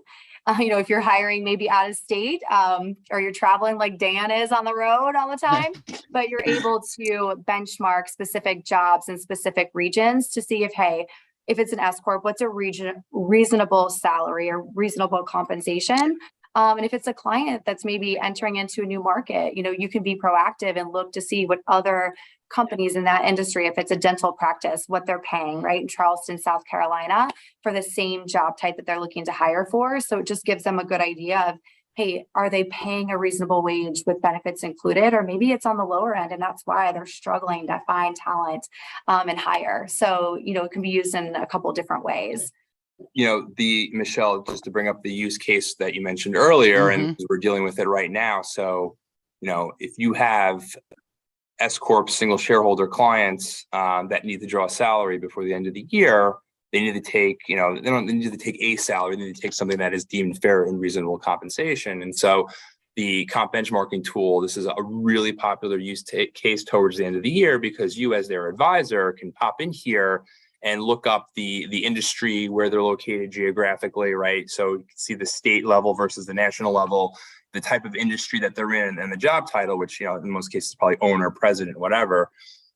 If you're hiring maybe out of state or you're traveling like Dan is on the road all the time, but you're able to benchmark specific jobs in specific regions to see if it's an S Corp, what's a reasonable salary or reasonable compensation. And if it's a client that's maybe entering into a new market, you can be proactive and look to see what other companies in that industry, if it's a dental practice, what they're paying, right, in Charleston, South Carolina, for the same job type that they're looking to hire for. So it just gives them a good idea of, hey, are they paying a reasonable wage with benefits included? Or maybe it's on the lower end, and that's why they're struggling to find talent and hire. So, it can be used in a couple of different ways. Michelle, just to bring up the use case that you mentioned earlier, and we're dealing with it right now. So, if you have S Corp single shareholder clients that need to draw a salary before the end of the year, they need to take, they don't need to take a salary, they need to take something that is deemed fair and reasonable compensation. And so the comp benchmarking tool, this is a really popular use case towards the end of the year, because you as their advisor can pop in here and look up the industry where they're located geographically, right? So you can see the state level versus the national level, the type of industry that they're in, and the job title, which, in most cases, probably owner, president, whatever.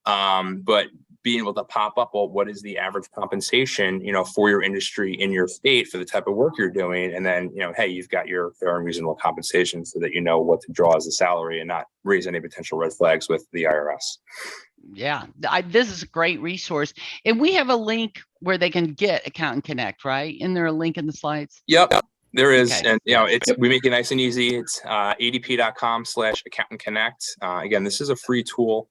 But being able to pop up, well, what is the average compensation, for your industry in your state for the type of work you're doing? And then, hey, you've got your fair and reasonable compensation so that you know what to draw as a salary and not raise any potential red flags with the IRS. Yeah, this is a great resource. And we have a link where they can get Accountant Connect, right? Isn't there a link in the slides? Yep, there is. Okay. And, we make it nice and easy. It's adp.com/Accountant Connect. Again, this is a free tool.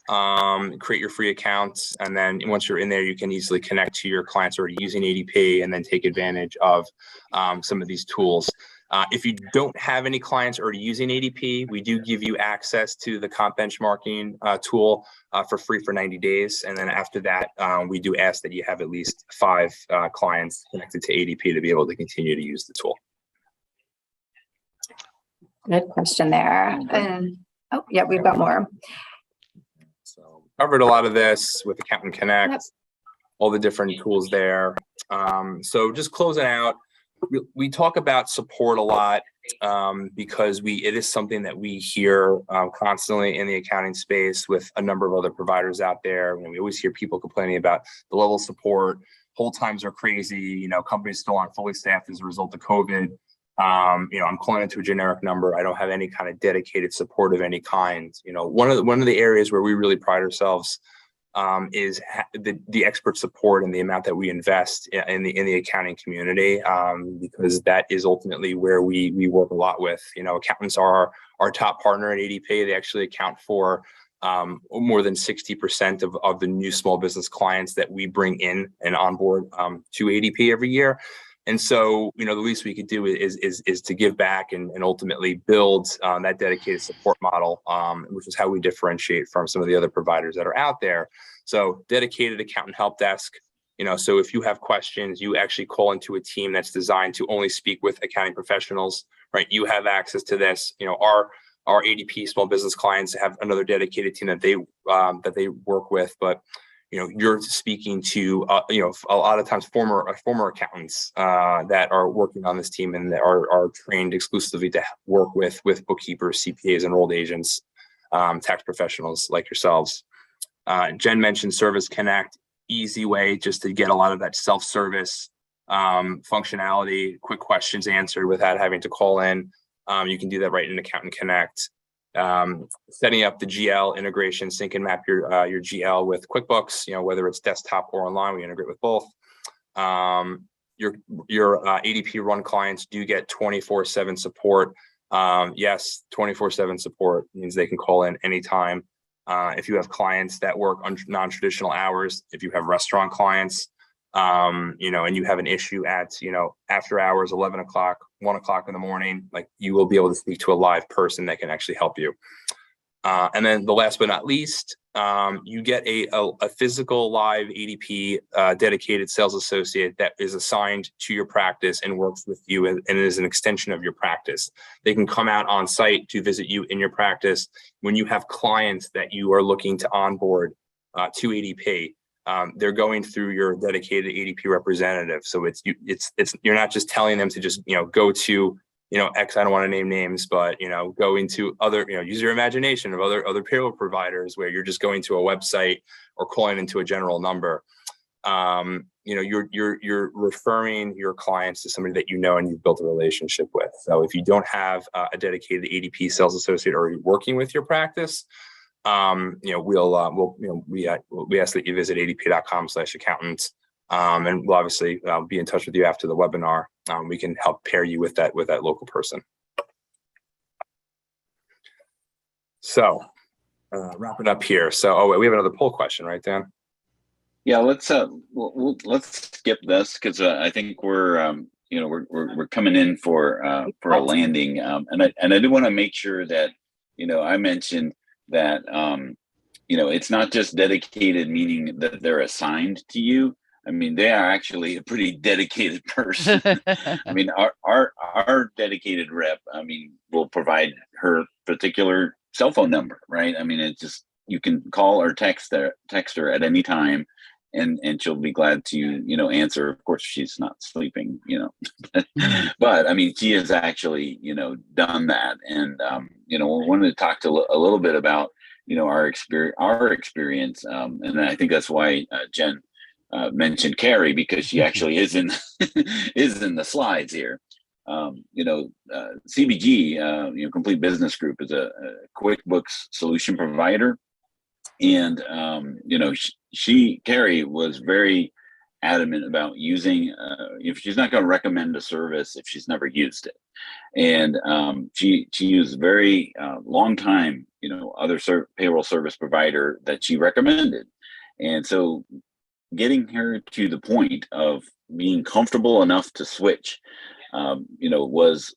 create your free accounts, and then once you're in there, you can easily connect to your clients already using ADP and then take advantage of some of these tools. If you don't have any clients already using ADP, we do give you access to the comp benchmarking tool for free for 90 days. And then after that, we do ask that you have at least 5 clients connected to ADP to be able to continue to use the tool. Good question there. And oh, yeah, we've got more. So covered a lot of this with Accountant Connect, Yep. all the different tools there. So just closing out, we talk about support a lot because it is something that we hear constantly in the accounting space with a number of other providers out there. And we always hear people complaining about the level of support. Hold times are crazy. Companies still aren't fully staffed as a result of COVID. I'm calling into a generic number. I don't have any kind of dedicated support of any kind. One of the areas where we really pride ourselves is the expert support and the amount that we invest in the accounting community, because that is ultimately where we work a lot with. Accountants are our top partner at ADP. They actually account for more than 60% of the new small business clients that we bring in and onboard to ADP every year. And so, the least we could do is to give back and ultimately build that dedicated support model, which is how we differentiate from some of the other providers that are out there. So dedicated accountant help desk, so if you have questions, you actually call into a team that's designed to only speak with accounting professionals, right? You have access to this. Our ADP small business clients have another dedicated team that they work with, but you're speaking to, a lot of times former accountants that are working on this team and that are trained exclusively to work with bookkeepers, CPAs, enrolled agents, tax professionals like yourselves. Jen mentioned Service Connect, easy way just to get a lot of that self-service functionality, quick questions answered without having to call in. You can do that right in Accountant Connect. Setting up the GL integration, sync and map your GL with QuickBooks, whether it's desktop or online, we integrate with both. Your ADP run clients do get 24/7 support. Yes, 24/7 support means they can call in anytime. If you have clients that work on non-traditional hours, if you have restaurant clients, and you have an issue at, after hours, 11 o'clock, 1 o'clock in the morning, like you will be able to speak to a live person that can actually help you. And then the last but not least, you get a physical live ADP dedicated sales associate that is assigned to your practice and works with you and is an extension of your practice. They can come out on site to visit you in your practice when you have clients that you are looking to onboard to ADP. They're going through your dedicated ADP representative. So you're not just telling them to just, go to, X, I don't want to name names, but, go into other, use your imagination of other payroll providers where you're just going to a website or calling into a general number. You're referring your clients to somebody that and you've built a relationship with. So if you don't have a dedicated ADP sales associate already working with your practice, we ask that you visit adp.com/accountants, and we'll obviously be in touch with you after the webinar. We can help pair you with that local person. So wrap it up here. So, we have another poll question, right, Dan? Yeah, let's skip this because I think we're coming in for a landing, and I do want to make sure that I mentioned that it's not just dedicated, meaning that they're assigned to you. I mean, they are actually a pretty dedicated person. I mean, our dedicated rep, will provide her particular cell phone number, right? I mean, it's just, you can call or text her at any time, and she'll be glad to answer. Of course, she's not sleeping, but I mean, she has actually done that, and we wanted to talk a little bit about our experience, and I think that's why Jen mentioned Carrie, because she actually is in the slides here. CBG, Complete Business Group, is a QuickBooks solution provider, and Carrie was very adamant about using, if she's not going to recommend a service if she's never used it. And she used very long time, other payroll service provider that she recommended. And so getting her to the point of being comfortable enough to switch, was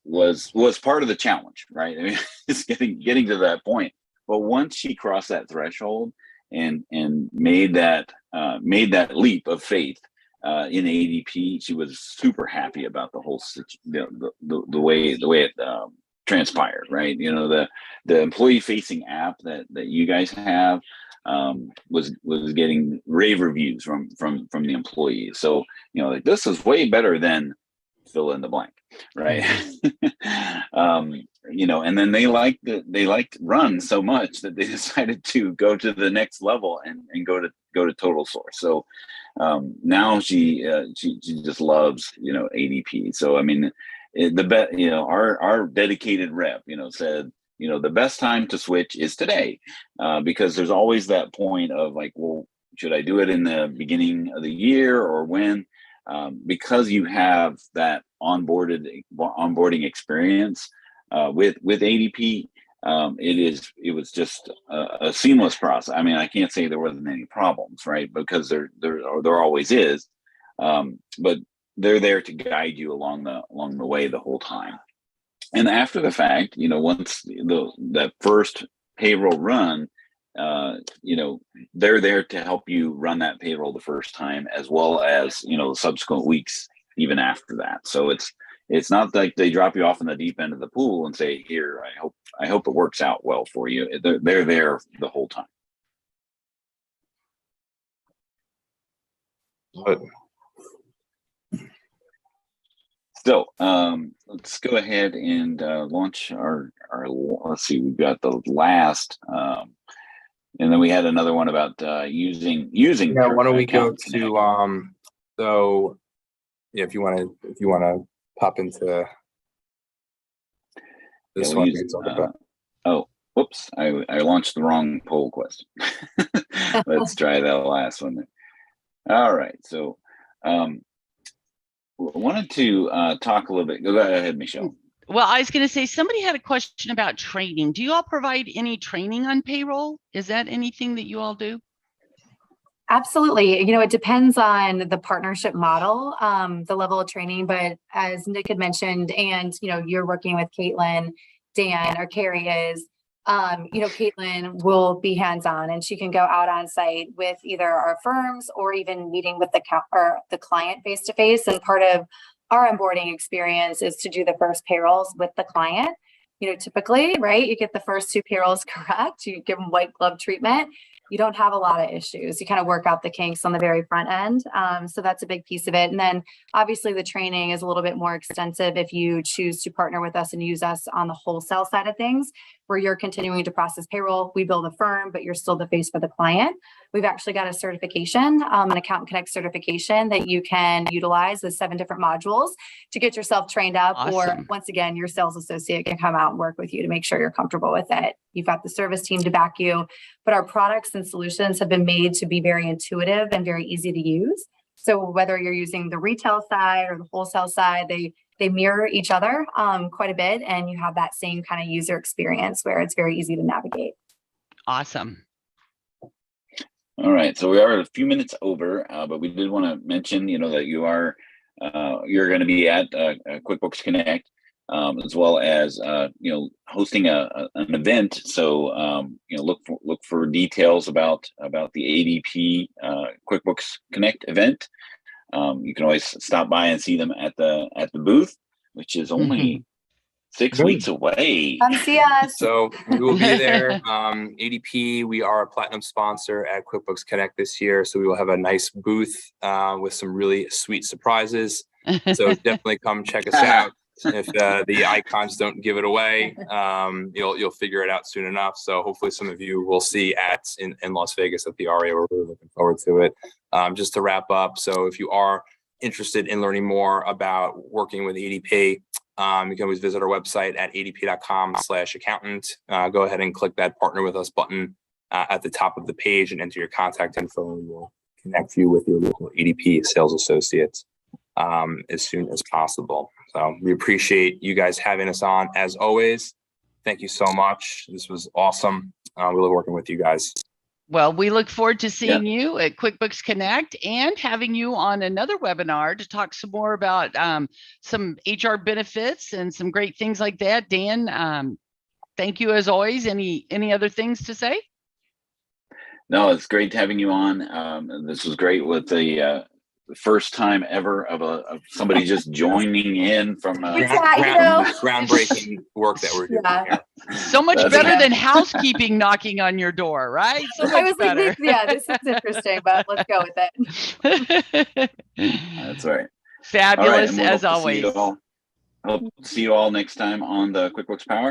part of the challenge, right? I mean, it's getting to that point. But once she crossed that threshold and made that leap of faith in ADP, she was super happy about the whole the way it transpired, right? The employee facing app that you guys have was getting rave reviews from the employees. So like, this is way better than fill in the blank, right? And then they liked Run so much that they decided to go to the next level and go to Total Source. So now she just loves ADP. So I mean, our dedicated rep said, the best time to switch is today, because there's always that point of like, well, should I do it in the beginning of the year or when? Because you have that onboarding experience with ADP, it was just a seamless process. I mean, I can't say there wasn't any problems, right? Because there always is, but they're there to guide you along the way the whole time. And after the fact, once that first payroll run, they're there to help you run that payroll the first time, as well as the subsequent weeks even after that. So it's not like they drop you off in the deep end of the pool and say, here, I hope it works out well for you. They're there the whole time. But so let's go ahead and launch our let's see, we've got the last and then we had another one about using. Yeah, why don't we go to so yeah, if you want to pop into this one. Oh, whoops! I launched the wrong poll question. Let's try that last one. All right, so I wanted to talk a little bit. Go ahead, Michelle. Well, I was going to say, somebody had a question about training. Do you all provide any training on payroll? Is that anything that you all do? Absolutely. It depends on the partnership model, the level of training, but as Nick had mentioned, and, you're working with Caitlin, Dan, or Carrie is, Caitlin will be hands-on and she can go out on site with either our firms or even meeting with the client face-to-face. And part of our onboarding experience is to do the first payrolls with the client. Typically, right, you get the first 2 payrolls correct, you give them white glove treatment, you don't have a lot of issues. You kind of work out the kinks on the very front end. So that's a big piece of it. And then obviously the training is a little bit more extensive if you choose to partner with us and use us on the wholesale side of things, where you're continuing to process payroll. We build a firm, but you're still the face for the client. We've actually got a certification, an Accountant Connect certification that you can utilize with 7 different modules to get yourself trained up. Awesome. Or once again, your sales associate can come out and work with you to make sure you're comfortable with it. You've got the service team to back you, but our products and solutions have been made to be very intuitive and very easy to use. So whether you're using the retail side or the wholesale side, they mirror each other quite a bit, and you have that same kind of user experience where it's very easy to navigate. Awesome. All right, so we are a few minutes over, but we did want to mention, that you're going to be at QuickBooks Connect, as well as hosting an event. So look for details about the ADP QuickBooks Connect event. You can always stop by and see them at the booth, which is only 6 weeks away. Come see us. So we will be there. ADP, we are a platinum sponsor at QuickBooks Connect this year. So we will have a nice booth with some really sweet surprises. So definitely come check us out. If the icons don't give it away, you'll figure it out soon enough. So hopefully some of you will see in Las Vegas at the RA. We're really looking forward to it. Just to wrap up, so if you are interested in learning more about working with ADP, you can always visit our website at adp.com/accountant. Go ahead and click that partner with us button at the top of the page and enter your contact info, and we'll connect you with your local ADP sales associates as soon as possible. So we appreciate you guys having us on as always. Thank you so much. This was awesome. We love working with you guys. Well, we look forward to seeing you at QuickBooks Connect and having you on another webinar to talk some more about some HR benefits and some great things like that. Dan, thank you as always. Any other things to say? No, it's great having you on. This was great with the first time ever of somebody just joining in from groundbreaking work that we're doing here. So much better than housekeeping knocking on your door, right? So much I was better. like, yeah, this is interesting, but let's go with it. That's right. Fabulous, all right, as always. Hope to see you all next time on the QuickBooks Power.